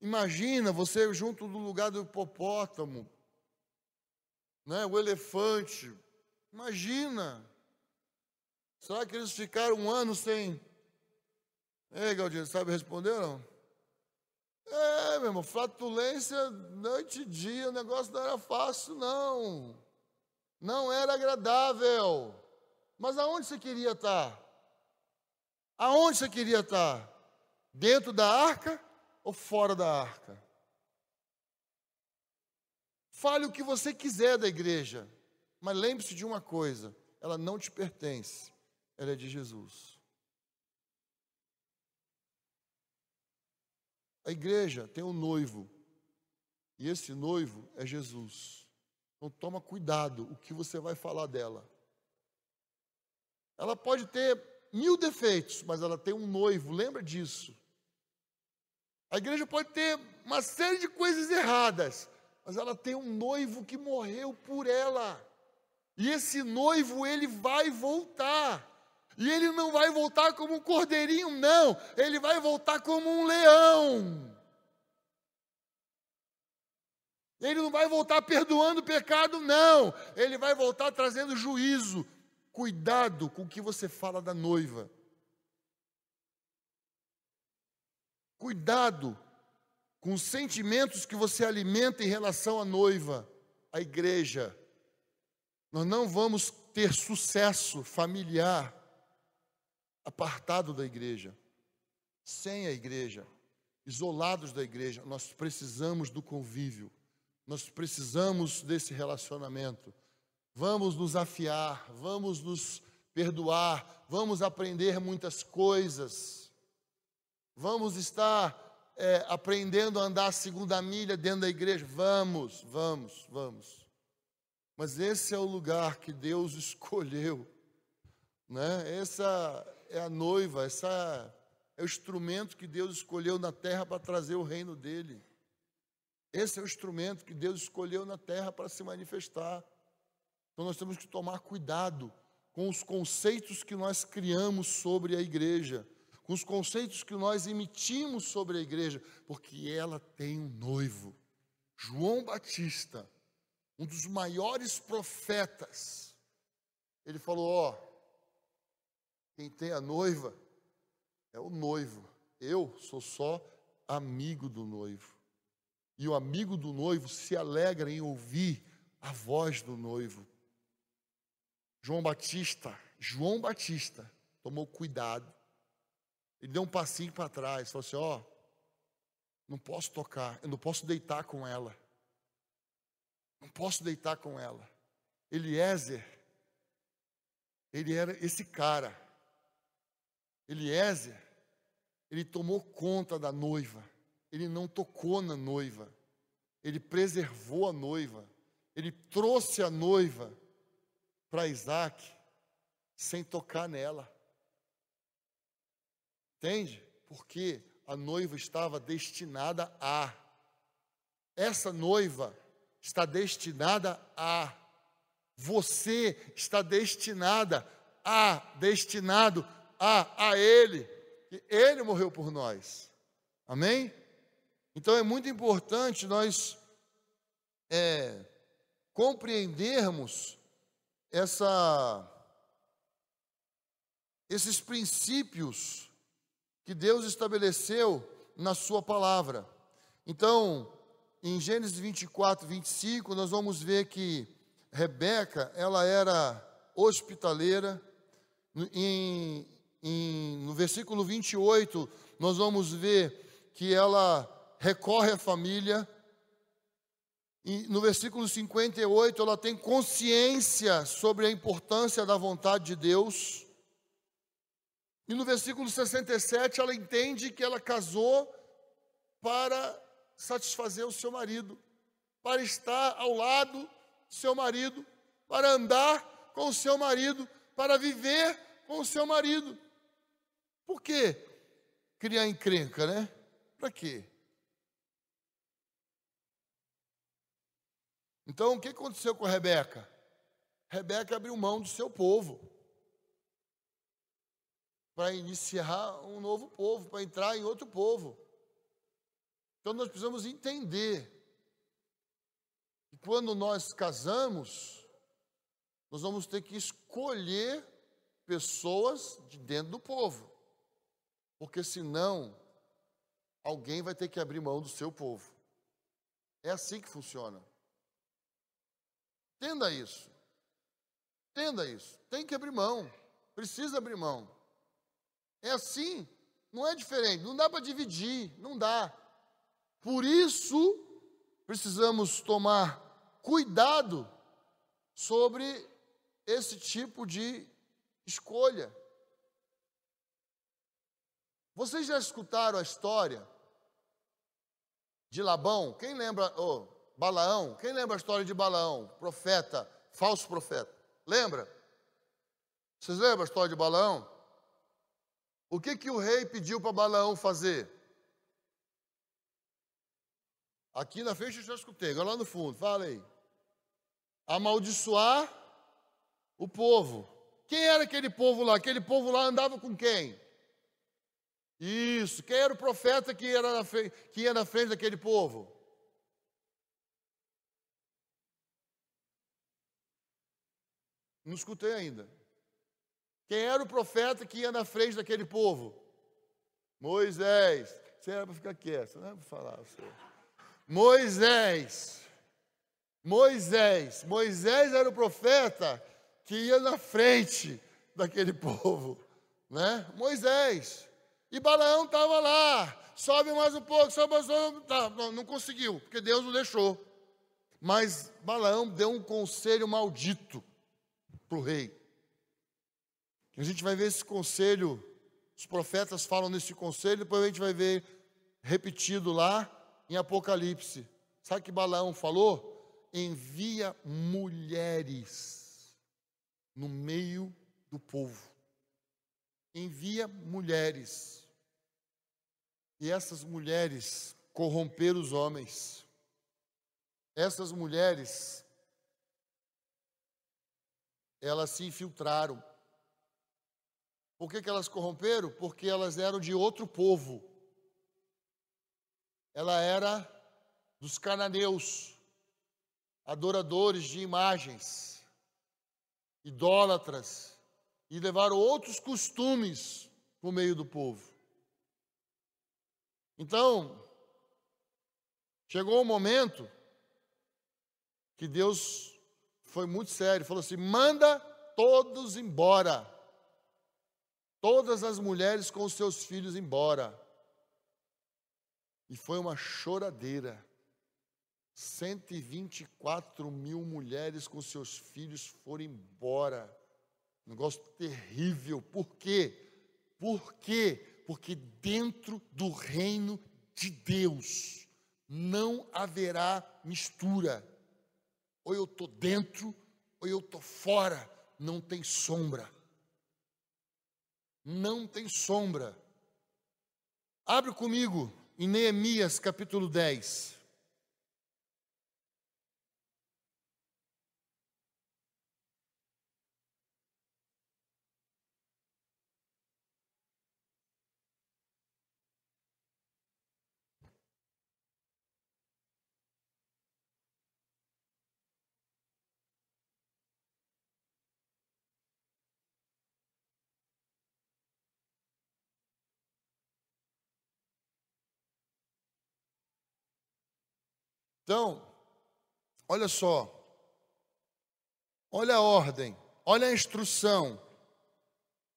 Imagina você junto do lugar do hipopótamo, né, o elefante, imagina. Será que eles ficaram um ano sem? Ei, Galdino, sabe responder ou não? Meu irmão, flatulência noite e dia, o negócio não era fácil, não. Não era agradável. Mas aonde você queria estar? Aonde você queria estar? Dentro da arca ou fora da arca? Fale o que você quiser da igreja, mas lembre-se de uma coisa, ela não te pertence, ela é de Jesus. A igreja tem um noivo, e esse noivo é Jesus. Então toma cuidado o que você vai falar dela. Ela pode ter 1000 defeitos, mas ela tem um noivo, lembra disso. A igreja pode ter uma série de coisas erradas, mas ela tem um noivo que morreu por ela. E esse noivo, ele vai voltar. E ele não vai voltar como um cordeirinho, não. Ele vai voltar como um leão. Ele não vai voltar perdoando o pecado, não. Ele vai voltar trazendo juízo. Cuidado com o que você fala da noiva. Cuidado com os sentimentos que você alimenta em relação à noiva, à igreja. Nós não vamos ter sucesso familiar apartado da igreja, sem a igreja, isolados da igreja. Nós precisamos do convívio, nós precisamos desse relacionamento. Vamos nos afiar, vamos nos perdoar, vamos aprender muitas coisas, vamos estar aprendendo a andar a segunda milha dentro da igreja. Vamos. Mas esse é o lugar que Deus escolheu, né? é a noiva, essa é o instrumento que Deus escolheu na terra para trazer o reino dele. Esse é o instrumento que Deus escolheu na terra para se manifestar. Então nós temos que tomar cuidado com os conceitos que nós criamos sobre a igreja, com os conceitos que nós emitimos sobre a igreja, porque ela tem um noivo. João Batista, um dos maiores profetas, ele falou: ó, quem tem a noiva é o noivo. Eu sou só amigo do noivo. E o amigo do noivo se alegra em ouvir a voz do noivo. João Batista tomou cuidado. Ele deu um passinho para trás, falou assim: ó, não posso tocar, eu não posso deitar com ela. Não posso deitar com ela. Eliezer, ele era esse cara. Eliezer, ele tomou conta da noiva. Ele não tocou na noiva. Ele preservou a noiva. Ele trouxe a noiva para Isaac sem tocar nela. Entende? Porque a noiva estava destinada a. Essa noiva está destinada a. Você está destinado a Ele. E Ele morreu por nós. Amém? Então é muito importante nós compreendermos esses princípios que Deus estabeleceu na sua palavra. Então, em Gênesis 24, 25, nós vamos ver que Rebeca, ela era hospitaleira. No versículo 28, nós vamos ver que ela recorre à família. E no versículo 58, ela tem consciência sobre a importância da vontade de Deus. E no versículo 67, ela entende que ela casou para satisfazer o seu marido, para estar ao lado do seu marido, para andar com o seu marido, para viver com o seu marido. Por que criar encrenca, né? Para quê? Então, o que aconteceu com a Rebeca? Rebeca abriu mão do seu povo para iniciar um novo povo, para entrar em outro povo. Então, nós precisamos entender que quando nós casamos, nós vamos ter que escolher pessoas de dentro do povo, porque senão alguém vai ter que abrir mão do seu povo. É assim que funciona. Entenda isso. Entenda isso. Tem que abrir mão. Precisa abrir mão. É assim. Não é diferente. Não dá para dividir. Não dá. Por isso, precisamos tomar cuidado sobre esse tipo de escolha. Vocês já escutaram a história de Labão? Quem lembra? Balaão, quem lembra a história de Balaão? Profeta, falso profeta. Lembra? Vocês lembram a história de Balaão? O que o rei pediu para Balaão fazer? Aqui na frente eu já escutei, agora lá no fundo, fala aí. Amaldiçoar o povo. Quem era aquele povo lá? Aquele povo lá andava com quem? Isso, quem era o profeta que ia na frente daquele povo? Não escutei ainda. Quem era o profeta que ia na frente daquele povo? Moisés. Você era para ficar quieto, não é para falar. Moisés era o profeta que ia na frente daquele povo, né? Moisés. E Balaão estava lá. Sobe mais um pouco, sobe mais um pouco. Tá, não conseguiu, porque Deus não deixou. Mas Balaão deu um conselho maldito para o rei. A gente vai ver esse conselho, os profetas falam nesse conselho, depois a gente vai ver repetido lá em Apocalipse. Sabe o que Balaão falou? Envia mulheres no meio do povo. envia mulheres. E essas mulheres corromperam os homens. Essas mulheres, elas se infiltraram. Por que elas corromperam? Porque elas eram de outro povo. Ela era dos cananeus, adoradores de imagens, idólatras, e levaram outros costumes para o meio do povo. Então, chegou um momento que Deus foi muito sério, falou assim: manda todos embora, todas as mulheres com os seus filhos embora. E foi uma choradeira. 124 mil mulheres com seus filhos foram embora. Um negócio terrível. Por quê? Por quê? Porque dentro do reino de Deus não haverá mistura. Ou eu estou dentro, ou eu estou fora. Não tem sombra. Não tem sombra. Abre comigo em Neemias capítulo 10. Então, olha só, olha a ordem, olha a instrução.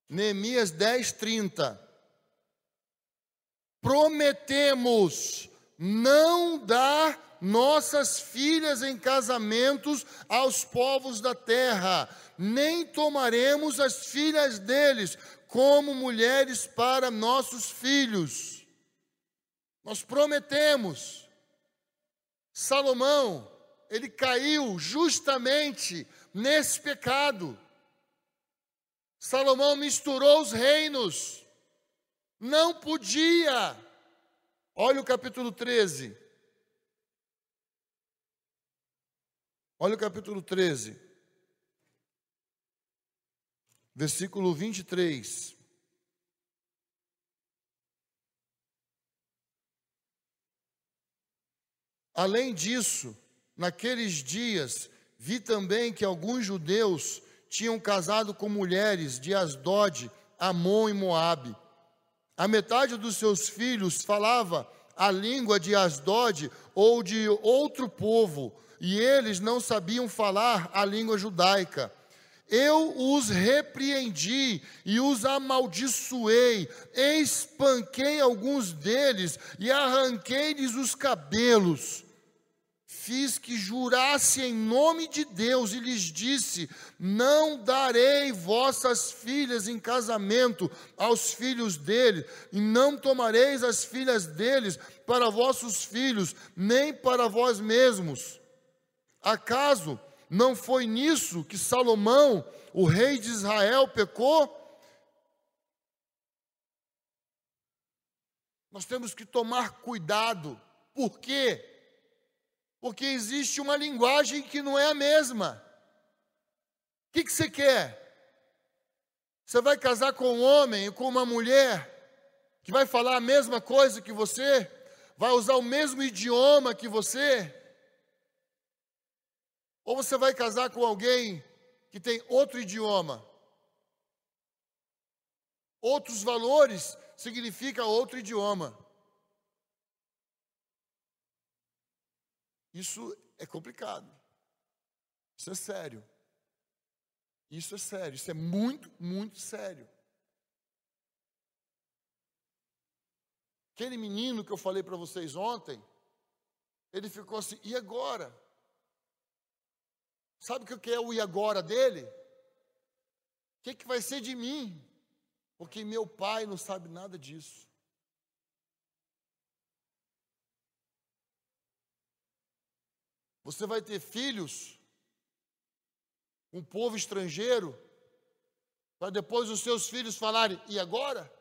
Neemias 10:30. Prometemos não dar nossas filhas em casamentos aos povos da terra, nem tomaremos as filhas deles como mulheres para nossos filhos. Nós prometemos. Salomão, ele caiu justamente nesse pecado. Salomão misturou os reinos. Não podia. Olha o capítulo 13. Olha o capítulo 13. Versículo 23. Além disso, naqueles dias, vi também que alguns judeus tinham casado com mulheres de Asdod, Amon e Moabe. A metade dos seus filhos falava a língua de Asdod ou de outro povo, e eles não sabiam falar a língua judaica. Eu os repreendi e os amaldiçoei, espanquei alguns deles e arranquei-lhes os cabelos. Fiz que jurasse em nome de Deus e lhes disse: não darei vossas filhas em casamento aos filhos dele, e não tomareis as filhas deles para vossos filhos, nem para vós mesmos. Acaso não foi nisso que Salomão, o rei de Israel, pecou? Nós temos que tomar cuidado. Por quê? Porque existe uma linguagem que não é a mesma. O que você quer? Você vai casar com um homem e com uma mulher que vai falar a mesma coisa que você? Vai usar o mesmo idioma que você? Ou você vai casar com alguém que tem outro idioma? Outros valores significa outro idioma. Isso é complicado. Isso é sério. Isso é sério. Isso é muito, muito sério. Aquele menino que eu falei para vocês ontem, ele ficou assim: e agora? Sabe o que é o e agora dele? O que vai ser de mim? Porque meu pai não sabe nada disso. Você vai ter filhos, um povo estrangeiro, Para depois os seus filhos falarem, e agora?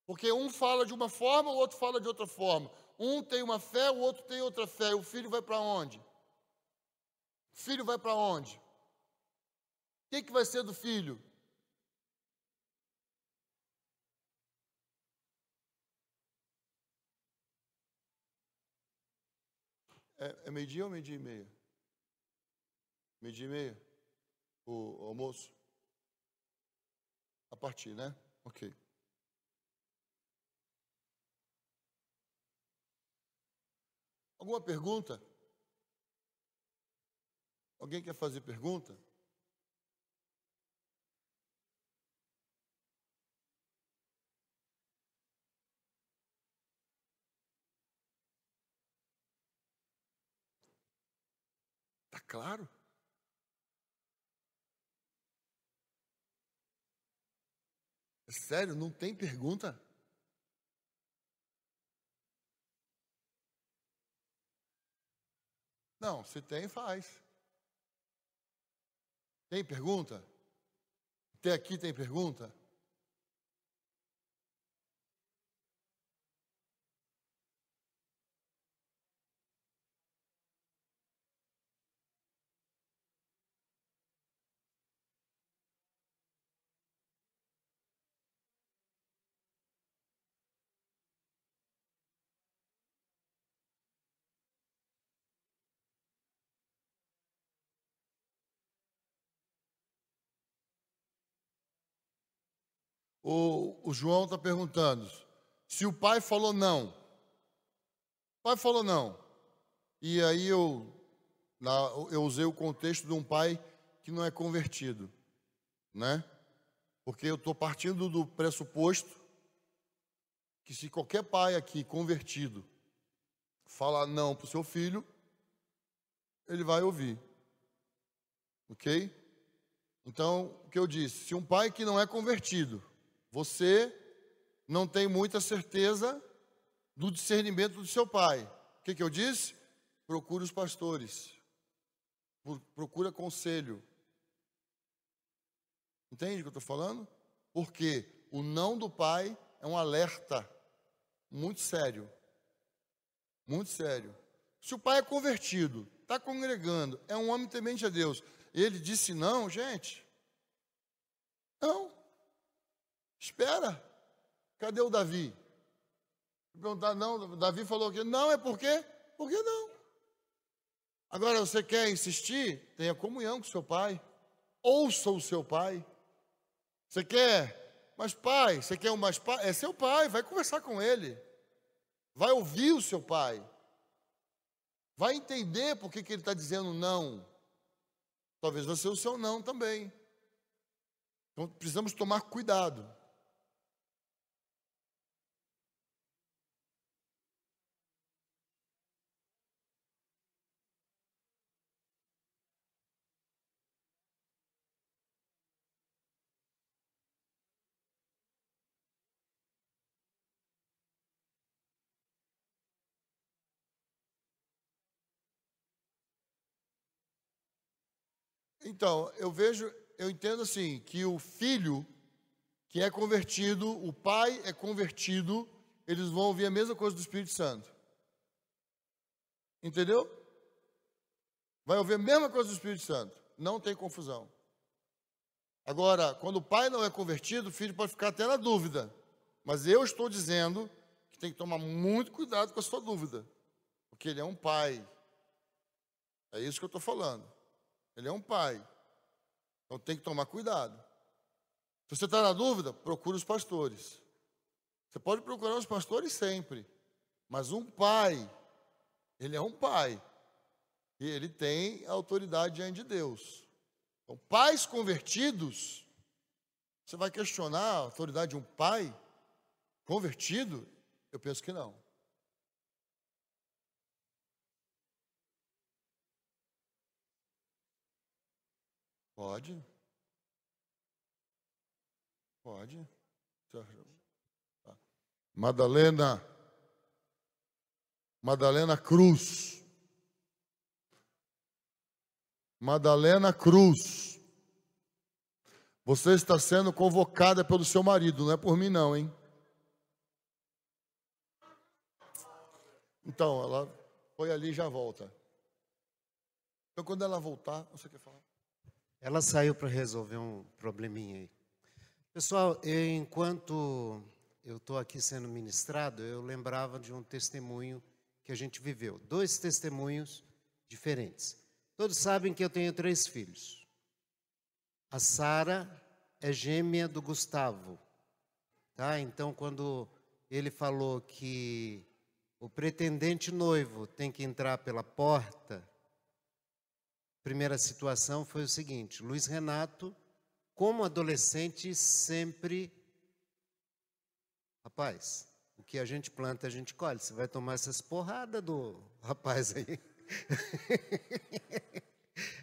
Porque um fala de uma forma, o outro fala de outra forma. Um tem uma fé, o outro tem outra fé. O filho vai para onde? O filho vai para onde? O que vai ser do filho? É meio-dia ou meio-dia e meia? Meio-dia e meia? O almoço? A partir, né? Ok. Alguma pergunta? Alguém quer fazer pergunta? Tá claro? É sério, não tem pergunta? Não, se tem, faz. Tem pergunta? Até aqui tem pergunta? O João está perguntando se o pai falou não. O pai falou não. E aí eu usei o contexto de um pai que não é convertido, né? Porque eu estou partindo do pressuposto que se qualquer pai aqui convertido falar não para o seu filho, ele vai ouvir. Ok? Então, o que eu disse, se um pai que não é convertido, você não tem muita certeza do discernimento do seu pai. O que eu disse? Procure os pastores. Procura conselho. Entende o que eu estou falando? Porque o não do pai é um alerta muito sério. Muito sério. Se o pai é convertido, está congregando, é um homem temente a Deus, ele disse não, gente. Não. Espera. Cadê o Davi? Perguntar, não, Davi falou que não, é por quê? Por que não? Agora, você quer insistir? Tenha comunhão com seu pai. Ouça o seu pai. Você quer mais pai? Você quer um mais pai? É seu pai, vai conversar com ele. Vai ouvir o seu pai. Vai entender por que ele está dizendo não. Talvez vai ser o seu não também. Então, precisamos tomar cuidado. Então, eu entendo assim, que o filho que é convertido, o pai é convertido, eles vão ouvir a mesma coisa do Espírito Santo. Entendeu? Vai ouvir a mesma coisa do Espírito Santo. Não tem confusão. Agora, quando o pai não é convertido, o filho pode ficar até na dúvida. Mas eu estou dizendo que tem que tomar muito cuidado com a sua dúvida. Porque ele é um pai. É isso que eu estou falando. Ele é um pai. Então tem que tomar cuidado. Se você está na dúvida, procure os pastores. Você pode procurar os pastores sempre. Mas um pai, ele é um pai. E ele tem a autoridade diante de Deus. Então, pais convertidos, você vai questionar a autoridade de um pai convertido? Eu penso que não. Pode. Pode. Madalena Cruz. Madalena Cruz. Você está sendo convocada pelo seu marido, não é por mim não, hein? Então, ela foi ali e já volta. Então, quando ela voltar, você quer falar? Ela saiu para resolver um probleminha aí. Pessoal, enquanto eu estou aqui sendo ministrado, eu lembrava de um testemunho que a gente viveu. 2 testemunhos diferentes. Todos sabem que eu tenho 3 filhos. A Sara é gêmea do Gustavo. Tá? Então, quando ele falou que o pretendente noivo tem que entrar pela porta, a primeira situação foi o seguinte: Luiz Renato, como adolescente, sempre... Rapaz, o que a gente planta, a gente colhe. Você vai tomar essas porradas do rapaz aí.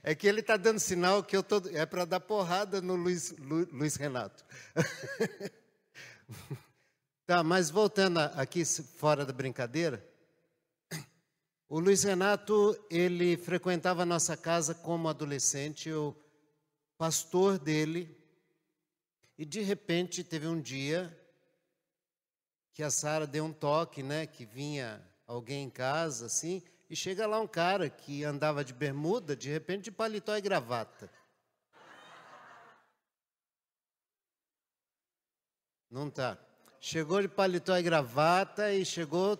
É que ele está dando sinal que é para dar porrada no Luiz Renato. Tá, mas voltando aqui fora da brincadeira, o Luiz Renato, ele frequentava a nossa casa como adolescente, eu pastor dele, e de repente teve um dia que a Sara deu um toque, né, que vinha alguém em casa, assim, e chega lá um cara que andava de bermuda, de repente de paletó e gravata. Não tá. Chegou de paletó e gravata e chegou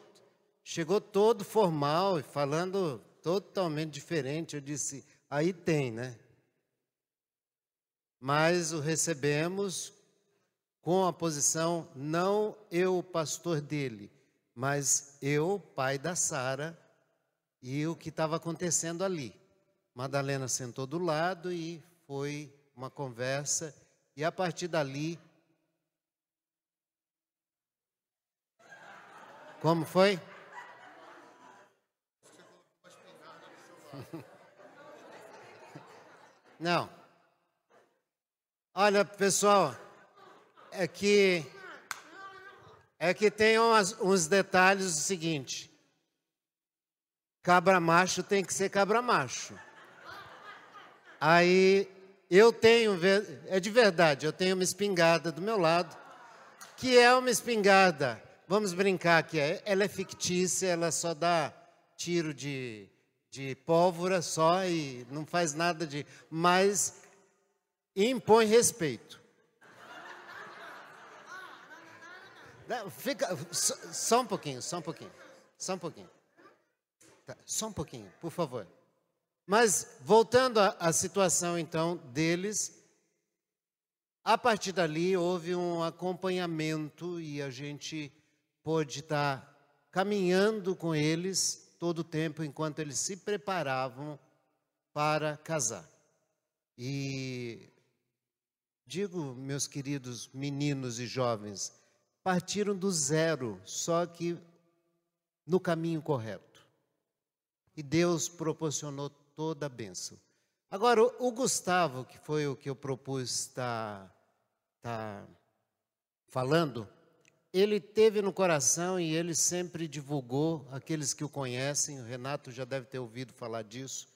todo formal e falando totalmente diferente. Eu disse, aí tem, né? Mas o recebemos com a posição, não eu, pastor dele, mas eu, pai da Sara, e o que estava acontecendo ali. Madalena sentou do lado e foi uma conversa, e a partir dali... Como foi? Não. Olha, pessoal, é que tem uns detalhes do seguinte. Cabra macho tem que ser cabra macho. Aí eu tenho, é de verdade, eu tenho uma espingarda do meu lado, que é uma espingarda, vamos brincar que ela é fictícia, ela só dá tiro de pólvora só e não faz nada de... Mas impõe respeito. Fica, só um pouquinho. Tá, só um pouquinho, por favor. Mas, voltando à situação, então, deles, a partir dali houve um acompanhamento e a gente pôde estar caminhando com eles todo o tempo enquanto eles se preparavam para casar. E digo, meus queridos meninos e jovens, partiram do zero, só que no caminho correto. E Deus proporcionou toda a bênção. Agora, o Gustavo, que foi o que eu propus estar falando, ele teve no coração e ele sempre divulgou, aqueles que o conhecem, o Renato já deve ter ouvido falar disso.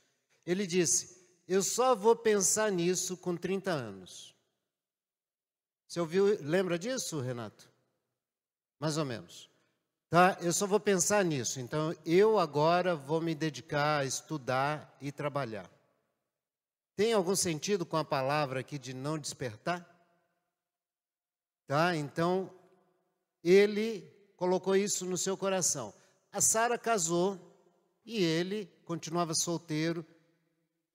Ele disse, eu só vou pensar nisso com 30 anos. Você ouviu, lembra disso, Renato? Mais ou menos. Tá? Eu só vou pensar nisso. Então, eu agora vou me dedicar a estudar e trabalhar. Tem algum sentido com a palavra aqui de não despertar? Tá? Então, ele colocou isso no seu coração. A Sara casou e ele continuava solteiro,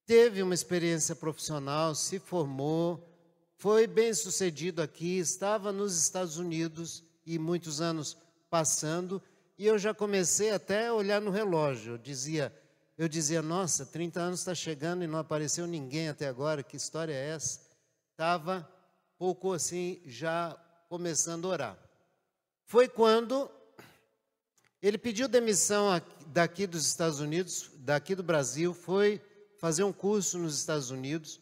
teve uma experiência profissional, se formou, foi bem sucedido aqui, estava nos Estados Unidos e muitos anos passando, e eu já comecei até a olhar no relógio. Eu dizia, nossa, 30 anos está chegando e não apareceu ninguém até agora, que história é essa? Estava pouco assim, já começando a orar. Foi quando ele pediu demissão daqui dos Estados Unidos, daqui do Brasil, foi fazer um curso nos Estados Unidos,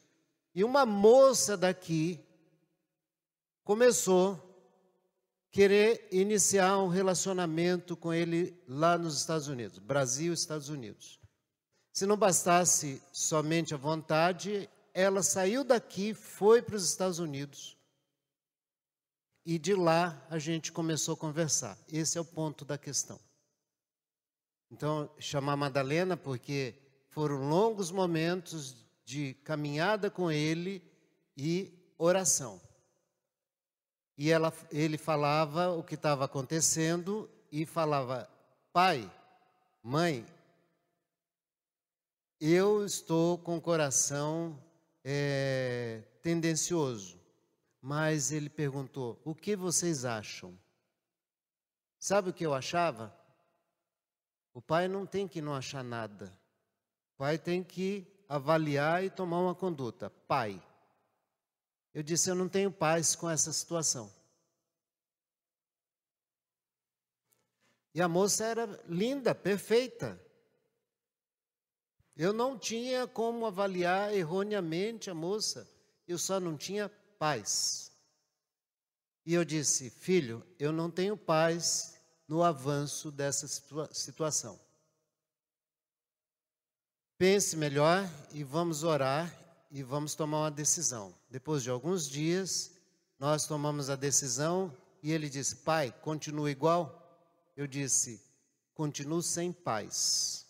e uma moça daqui começou querer iniciar um relacionamento com ele lá nos Estados Unidos, Brasil e Estados Unidos. Se não bastasse somente a vontade, ela saiu daqui, foi para os Estados Unidos, e de lá a gente começou a conversar. Esse é o ponto da questão. Então, chamar Madalena porque foram longos momentos de caminhada com ele e oração. E ele falava o que estava acontecendo e falava: pai, mãe, eu estou com o coração tendencioso. Mas ele perguntou: o que vocês acham? Sabe o que eu achava? O pai não tem que não achar nada. O pai tem que avaliar e tomar uma conduta. Pai. Eu disse: eu não tenho paz com essa situação. E a moça era linda, perfeita. Eu não tinha como avaliar erroneamente a moça. Eu só não tinha paz. E eu disse: filho, eu não tenho paz no avanço dessa situação. Pense melhor e vamos orar e vamos tomar uma decisão. Depois de alguns dias, nós tomamos a decisão e ele disse: pai, continua igual? Eu disse: continuo sem paz.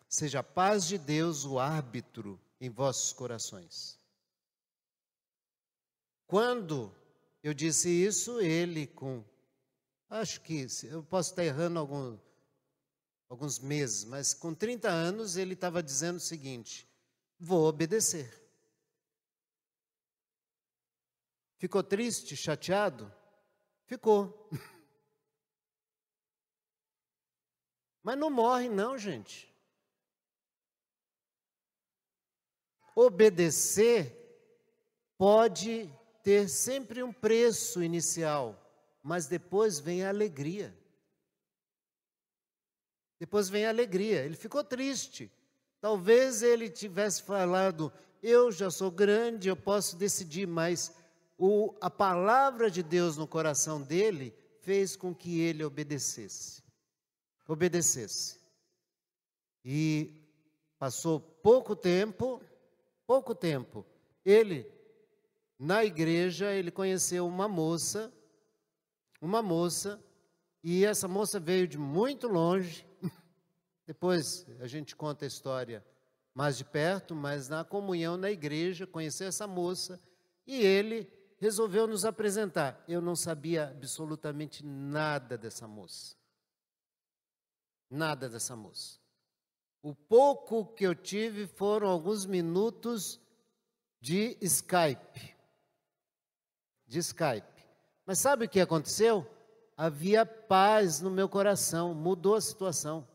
Seja a paz de Deus o árbitro em vossos corações. Quando eu disse isso, ele acho que, eu posso estar errando alguns meses, mas com 30 anos ele estava dizendo o seguinte: vou obedecer. Ficou triste, chateado? Ficou. Mas não morre não, gente. Obedecer pode ter sempre um preço inicial, mas depois vem a alegria. Depois vem a alegria. Ele ficou triste. Talvez ele tivesse falado: eu já sou grande, eu posso decidir, mas a palavra de Deus no coração dele fez com que ele obedecesse. E passou pouco tempo, ele, na igreja, ele conheceu uma moça, e essa moça veio de muito longe. Depois a gente conta a história mais de perto, mas na comunhão na igreja, conheceu essa moça, e ele resolveu nos apresentar. Eu não sabia absolutamente nada dessa moça. Nada dessa moça. O pouco que eu tive foram alguns minutos de Skype. Mas sabe o que aconteceu? Havia paz no meu coração, mudou a situação.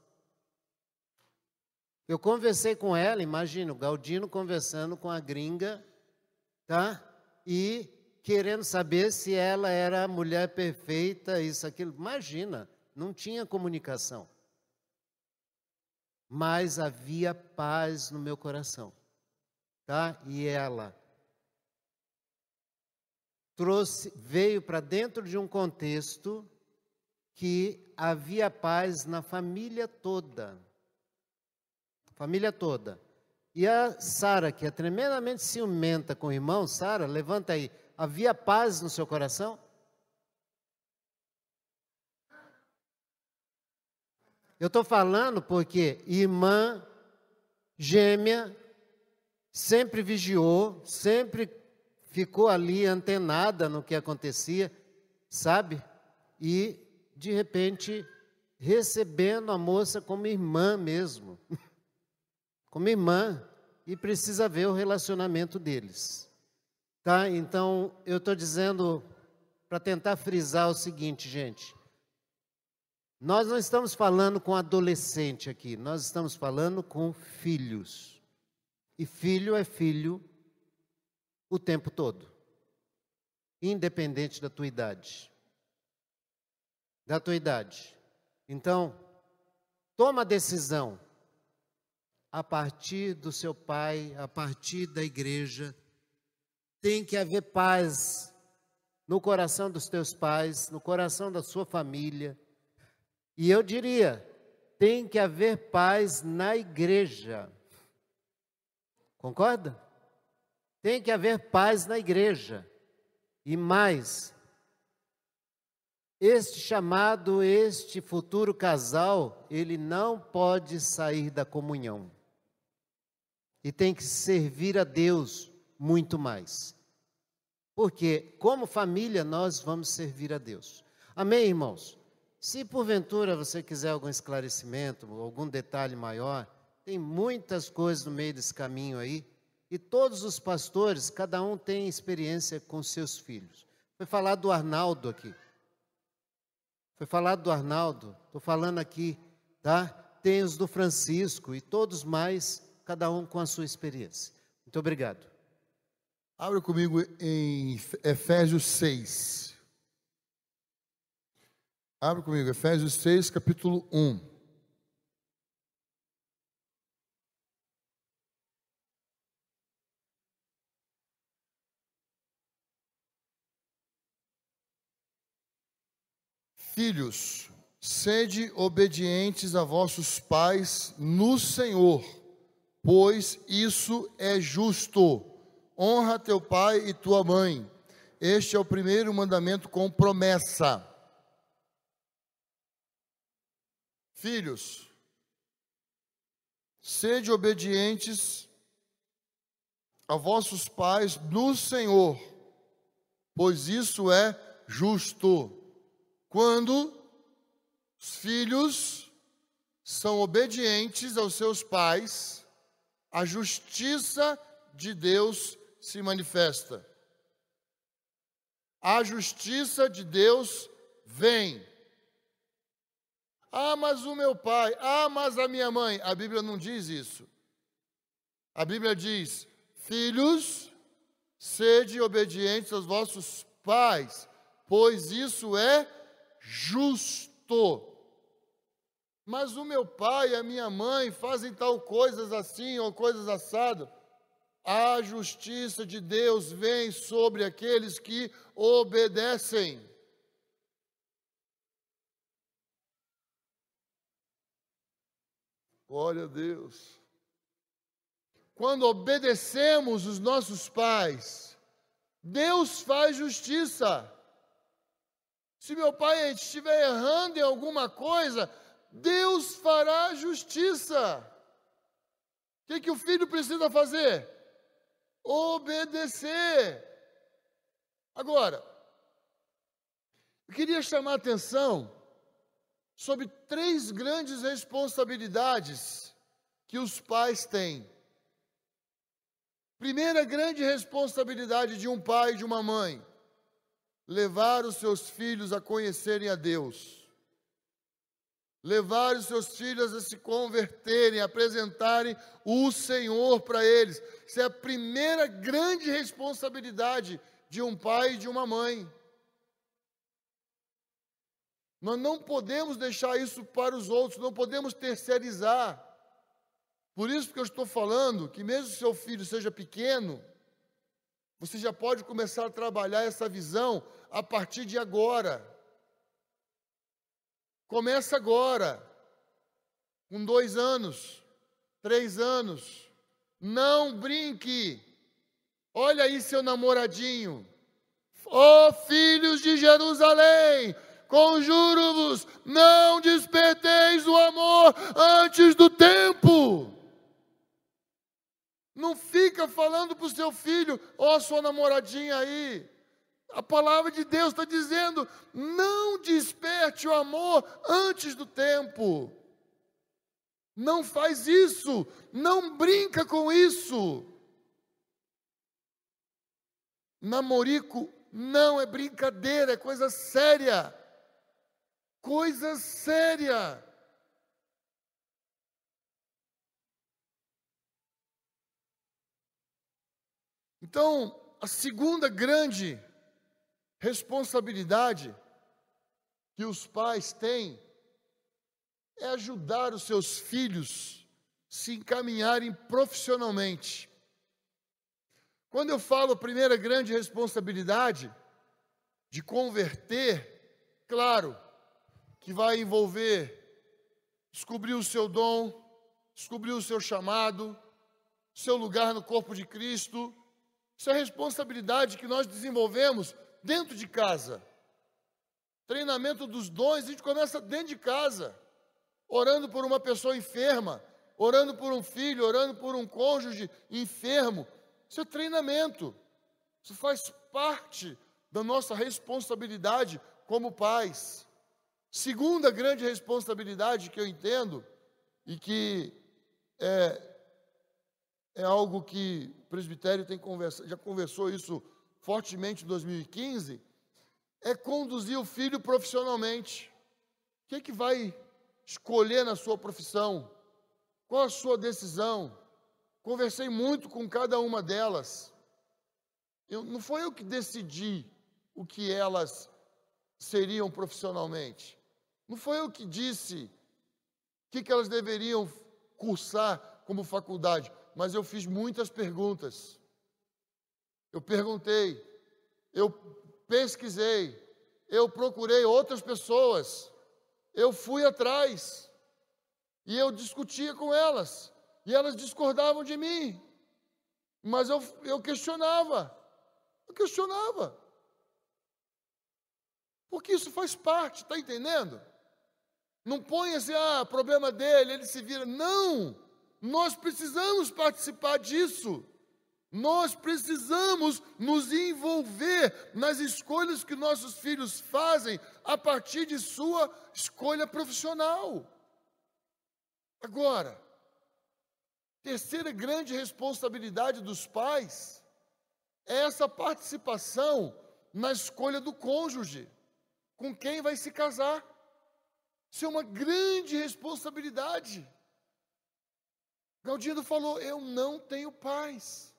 Eu conversei com ela, imagina, o Galdino conversando com a gringa, tá? E querendo saber se ela era a mulher perfeita, isso, aquilo. Imagina, não tinha comunicação. Mas havia paz no meu coração, tá? E ela veio para dentro de um contexto que havia paz na família toda. Família toda. E a Sara, que é tremendamente ciumenta com o irmão, Sara, levanta aí. Havia paz no seu coração? Eu estou falando porque irmã gêmea sempre vigiou, sempre ficou ali antenada no que acontecia, sabe? E, de repente, recebendo a moça como irmã mesmo. Como irmã, e precisa ver o relacionamento deles. Tá? Então, eu estou dizendo, para tentar frisar o seguinte, gente. Nós não estamos falando com adolescente aqui, nós estamos falando com filhos. E filho é filho o tempo todo, independente da tua idade. Então, toma a decisão a partir do seu pai, a partir da igreja. Tem que haver paz no coração dos teus pais, no coração da sua família. E eu diria, tem que haver paz na igreja. Concorda? Tem que haver paz na igreja. E mais, este chamado, este futuro casal, ele não pode sair da comunhão. E tem que servir a Deus muito mais. Porque, como família, nós vamos servir a Deus. Amém, irmãos? Se porventura você quiser algum esclarecimento, algum detalhe maior, tem muitas coisas no meio desse caminho aí. E todos os pastores, cada um tem experiência com seus filhos. Foi falado do Arnaldo aqui. Foi falado do Arnaldo. Estou falando aqui, tá? Tem os do Francisco e todos mais, cada um com a sua experiência. Muito obrigado. Abra comigo em Efésios 6. Abra comigo, Efésios 6, capítulo 1. Filhos, sede obedientes a vossos pais no Senhor, pois isso é justo. Honra teu pai e tua mãe. Este é o primeiro mandamento com promessa. Filhos, sede obedientes a vossos pais no Senhor, pois isso é justo. Quando os filhos são obedientes aos seus pais, a justiça de Deus se manifesta. A justiça de Deus vem. Ah, mas o meu pai, ah, mas a minha mãe. A Bíblia não diz isso. A Bíblia diz: filhos, sede obedientes aos vossos pais, pois isso é justo. Mas o meu pai e a minha mãe fazem tal coisas assim ou coisas assado. A justiça de Deus vem sobre aqueles que obedecem. Glória a Deus. Quando obedecemos os nossos pais, Deus faz justiça. Se meu pai estiver errando em alguma coisa, Deus fará justiça. O que o filho precisa fazer? Obedecer. Agora, eu queria chamar a atenção sobre 3 grandes responsabilidades que os pais têm. Primeira grande responsabilidade de um pai e de uma mãe: levar os seus filhos a conhecerem a Deus. Levar os seus filhos a se converterem, a apresentarem o Senhor para eles. Essa é a primeira grande responsabilidade de um pai e de uma mãe. Nós não podemos deixar isso para os outros, não podemos terceirizar. Por isso que eu estou falando que mesmo que seu filho seja pequeno, você já pode começar a trabalhar essa visão a partir de agora. Começa agora, com 2 anos, 3 anos. Não brinque. Olha aí seu namoradinho. Ó filhos de Jerusalém, conjuro-vos, não desperteis o amor antes do tempo. Não fica falando para o seu filho: ó sua namoradinha aí. A palavra de Deus está dizendo: não desperte o amor antes do tempo. Não faz isso, não brinca com isso. Namorico não é brincadeira, é coisa séria. Coisa séria. Então, a segunda grande responsabilidade que os pais têm é ajudar os seus filhos a se encaminharem profissionalmente. Quando eu falo primeira grande responsabilidade de converter, claro que vai envolver descobrir o seu dom, descobrir o seu chamado, seu lugar no corpo de Cristo, Isso é responsabilidade que nós desenvolvemos dentro de casa. Treinamento dos dons, a gente começa dentro de casa, orando por uma pessoa enferma, orando por um filho, orando por um cônjuge enfermo. Isso é treinamento. Isso faz parte da nossa responsabilidade como pais. Segunda grande responsabilidade que eu entendo, e que é algo que o presbitério já conversou isso fortemente em 2015, é conduzir o filho profissionalmente. O que vai escolher na sua profissão? Qual a sua decisão? Conversei muito com cada uma delas. Não foi eu que decidi o que elas seriam profissionalmente. Não foi eu que disse o que elas deveriam cursar como faculdade, mas eu fiz muitas perguntas. Eu perguntei, eu pesquisei, eu procurei outras pessoas, eu fui atrás, e eu discutia com elas, e elas discordavam de mim, mas eu questionava, porque isso faz parte, está entendendo? Não põe assim, problema dele, ele se vira. Não, nós precisamos participar disso. Nós precisamos nos envolver nas escolhas que nossos filhos fazem a partir de sua escolha profissional. Agora, terceira grande responsabilidade dos pais é essa participação na escolha do cônjuge, com quem vai se casar. Isso é uma grande responsabilidade. Galdino falou, eu não tenho pais.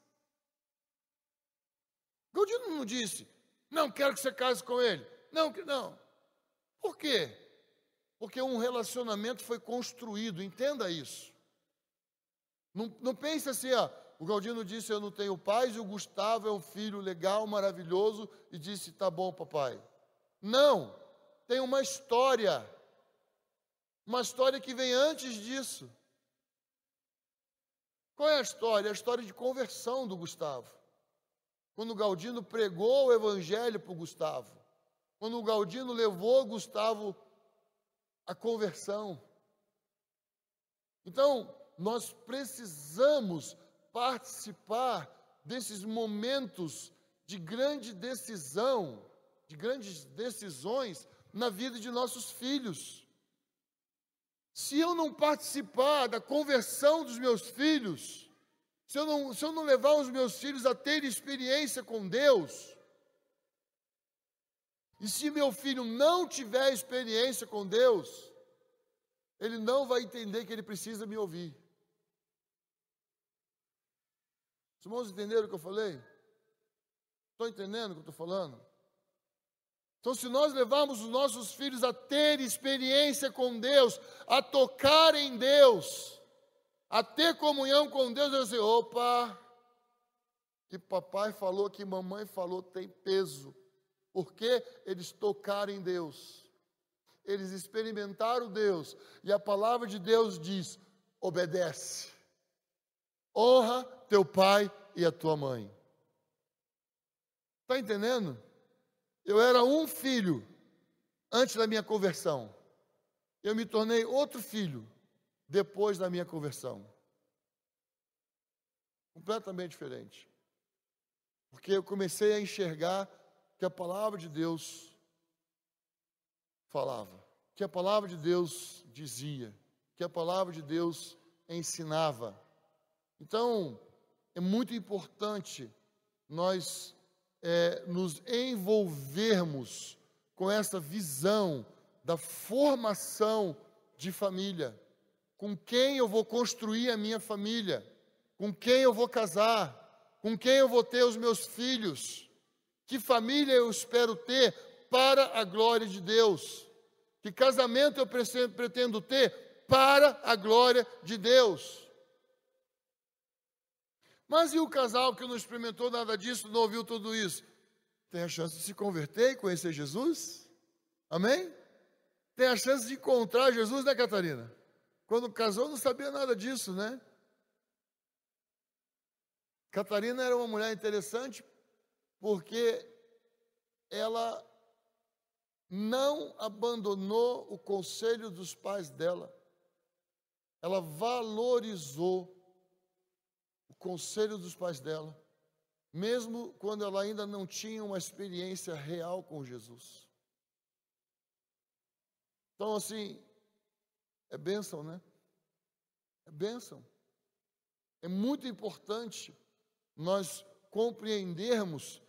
Galdino não disse, não quero que você case com ele. Não. Por quê? Porque um relacionamento foi construído, entenda isso. Não pense assim, o Galdino disse, eu não tenho pais, e o Gustavo é um filho legal, maravilhoso, e disse, tá bom, papai. Não, tem uma história que vem antes disso. Qual é a história? É a história de conversão do Gustavo. Quando o Galdino pregou o evangelho para o Gustavo. Quando o Galdino levou o Gustavo à conversão. Então, nós precisamos participar desses momentos de grande decisão, de grandes decisões na vida de nossos filhos. Se eu não participar da conversão dos meus filhos, se eu não levar os meus filhos a ter experiência com Deus, e se meu filho não tiver experiência com Deus, ele não vai entender que ele precisa me ouvir. Os irmãos entenderam o que eu falei? Estão entendendo o que eu estou falando? Então, se nós levarmos os nossos filhos a ter experiência com Deus, a tocar em Deus, a ter comunhão com Deus, eu dizer, opa, que papai falou, que mamãe falou, tem peso. Porque eles tocaram em Deus. Eles experimentaram Deus. E a palavra de Deus diz, obedece. Honra teu pai e a tua mãe. Está entendendo? Eu era um filho antes da minha conversão. Eu me tornei outro filho depois da minha conversão. Completamente diferente. Porque eu comecei a enxergar que a palavra de Deus falava, que a palavra de Deus dizia, que a palavra de Deus ensinava. Então, é muito importante nós nos envolvermos com essa visão da formação de família. Com quem eu vou construir a minha família? Com quem eu vou casar? Com quem eu vou ter os meus filhos? Que família eu espero ter para a glória de Deus? Que casamento eu pretendo ter para a glória de Deus? Mas e o casal que não experimentou nada disso, não ouviu tudo isso? Tem a chance de se converter e conhecer Jesus? Amém? Tem a chance de encontrar Jesus, né, Catarina? Quando casou não sabia nada disso, né? Catarina era uma mulher interessante porque ela não abandonou o conselho dos pais dela. Ela valorizou o conselho dos pais dela, mesmo quando ela ainda não tinha uma experiência real com Jesus. Então, assim, é bênção, né? É bênção. É muito importante nós compreendermos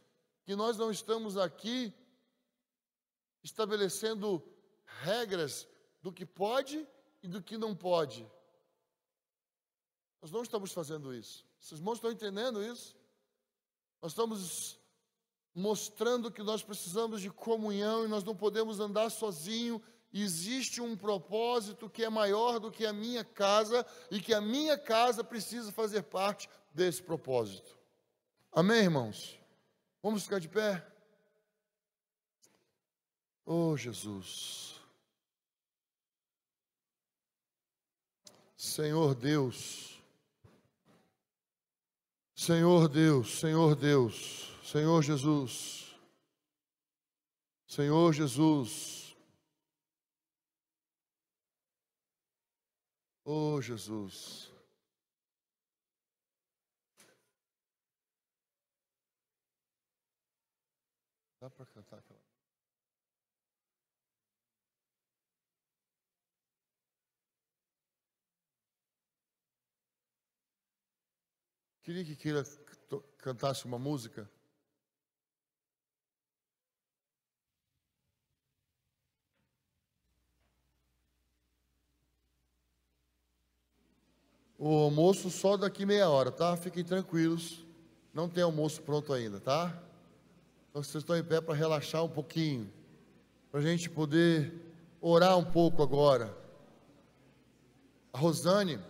que nós não estamos aqui estabelecendo regras do que pode e do que não pode. Nós não estamos fazendo isso. Vocês irmãos estão entendendo isso? Nós estamos mostrando que nós precisamos de comunhão e nós não podemos andar sozinho. Existe um propósito que é maior do que a minha casa e que a minha casa precisa fazer parte desse propósito. Amém, irmãos? Vamos ficar de pé? Oh, Jesus. Senhor Deus. Senhor Deus, Senhor Deus, Senhor Jesus. Senhor Jesus. Oh, Jesus. Dá para cantar aquela? Queria que Keila cantasse uma música. O almoço só daqui meia hora, tá? Fiquem tranquilos. Não tem almoço pronto ainda, tá? Então vocês estão em pé para relaxar um pouquinho. Para a gente poder orar um pouco agora. A Rosane,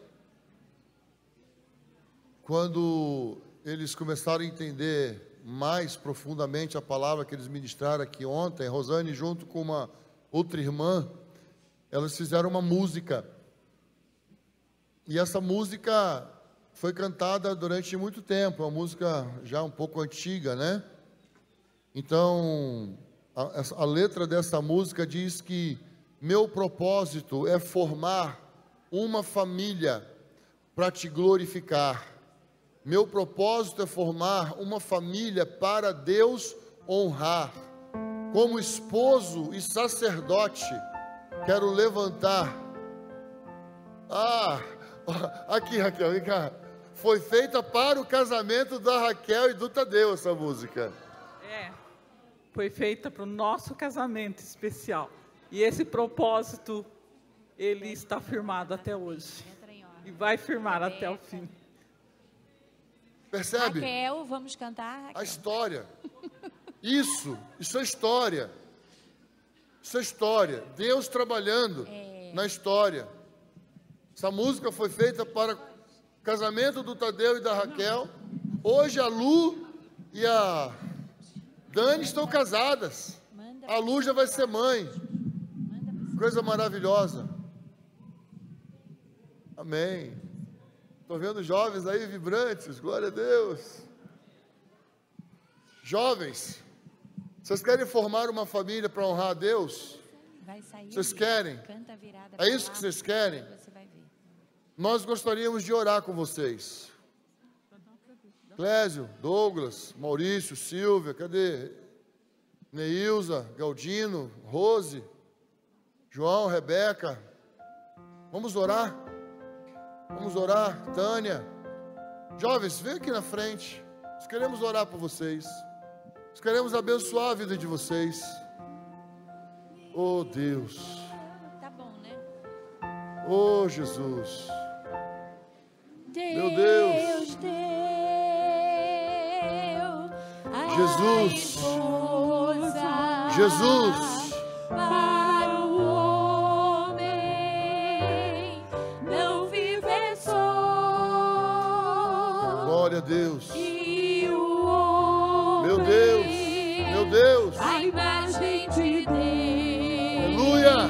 quando eles começaram a entender mais profundamente a palavra que eles ministraram aqui ontem, Rosane junto com uma outra irmã, elas fizeram uma música. E essa música foi cantada durante muito tempo, é uma música já um pouco antiga, né? Então, a letra dessa música diz que meu propósito é formar uma família para te glorificar. Meu propósito é formar uma família para Deus honrar. Como esposo e sacerdote, quero levantar. Aqui, Raquel, vem cá. Foi feita para o casamento da Raquel e do Tadeu essa música. Foi feita para o nosso casamento especial. E esse propósito, ele está firmado até hoje. E vai firmar até o fim. Percebe? Raquel, vamos cantar, Raquel. A história. Isso é história. Isso é história. Deus trabalhando na história. Essa música foi feita para o casamento do Tadeu e da Raquel. Hoje a Lu e a Dani estão casadas. A Lu já vai ser mãe. Coisa maravilhosa. Amém. Estou vendo jovens aí vibrantes, glória a Deus. Jovens, vocês querem formar uma família para honrar a Deus? Vocês querem? É isso que vocês querem? Nós gostaríamos de orar com vocês. Clésio, Douglas, Maurício, Silvia, cadê? Neilza, Galdino, Rose, João, Rebeca. Vamos orar? Vamos orar, Tânia. Jovens, vem aqui na frente. Nós queremos orar por vocês. Nós queremos abençoar a vida de vocês. Oh Deus. Tá bom, né? Oh Jesus. Meu Deus. Jesus. Jesus. Para o homem não viver só. Glória a Deus. E o homem, meu Deus, meu Deus, a imagem de Deus, aleluia,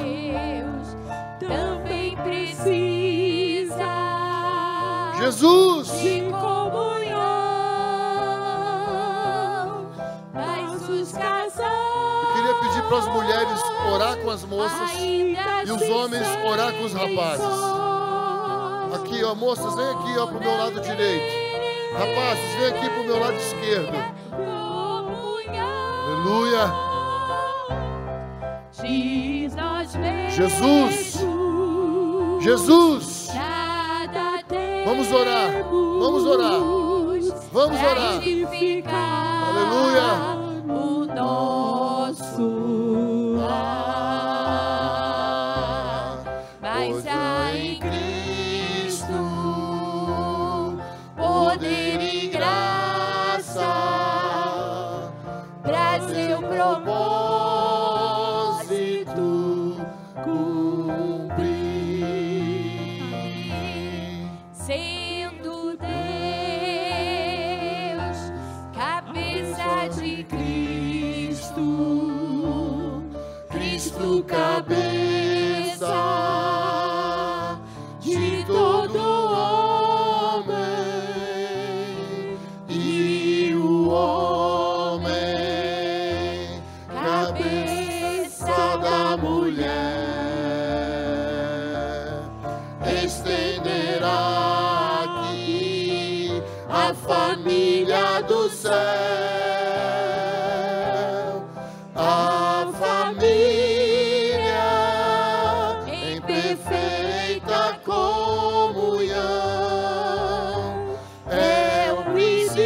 também precisa Jesus de comunhão. para as mulheres orar com as moças e os homens orar com os rapazes. Aqui, ó, moças, vem aqui, ó, pro meu lado direito. Rapazes, vem aqui pro meu lado esquerdo. Aleluia. Jesus. Jesus. Vamos orar. Vamos orar. Vamos orar. Aleluia. O nosso lar. Mas há em Cristo poder e graça para seu propósito cumprir. Sendo Deus cabeça de Cristo, Cristo cabeça de todo homem, e o homem cabeça da mulher. Estenderá aqui a família do céu, a família em perfeita comunhão. É o princípio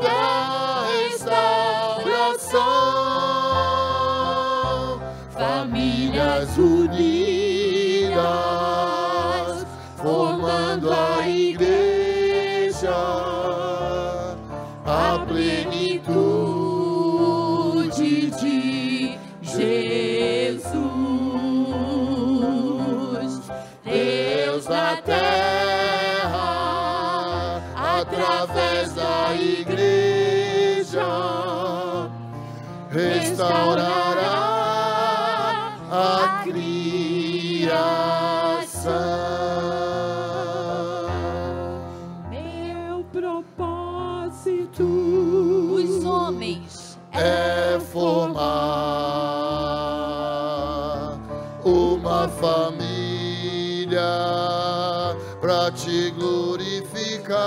da restauração. Famílias unidas formando a igreja, a plenitude de Jesus. Deus na terra, através da igreja, restaurará a criação. Meu propósito, os homens, é formar uma família para te glorificar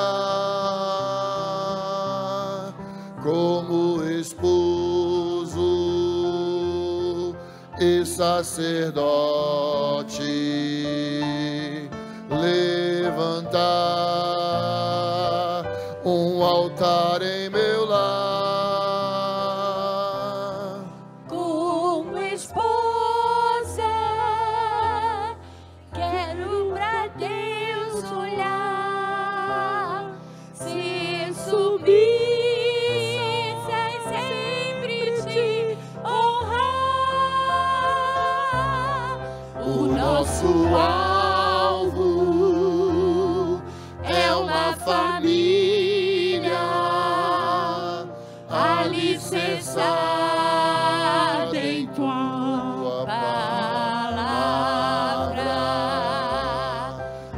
como esposo e sacerdote. Levantar um altar em meu lar. Como esposa, quero pra Deus olhar, ser submissa e sempre te honrar. O nosso alvo é uma família alicerçada em tua palavra,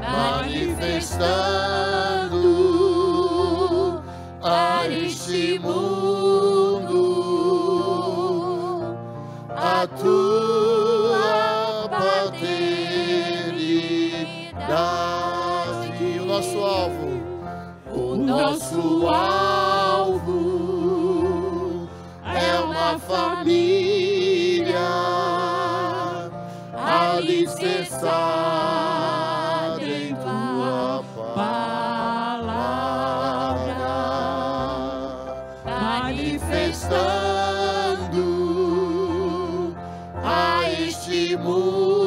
manifestando a este mundo a tua paternidade. O nosso alvo, o nosso alvo é uma família alicerçada em tua palavra, manifestando a este mundo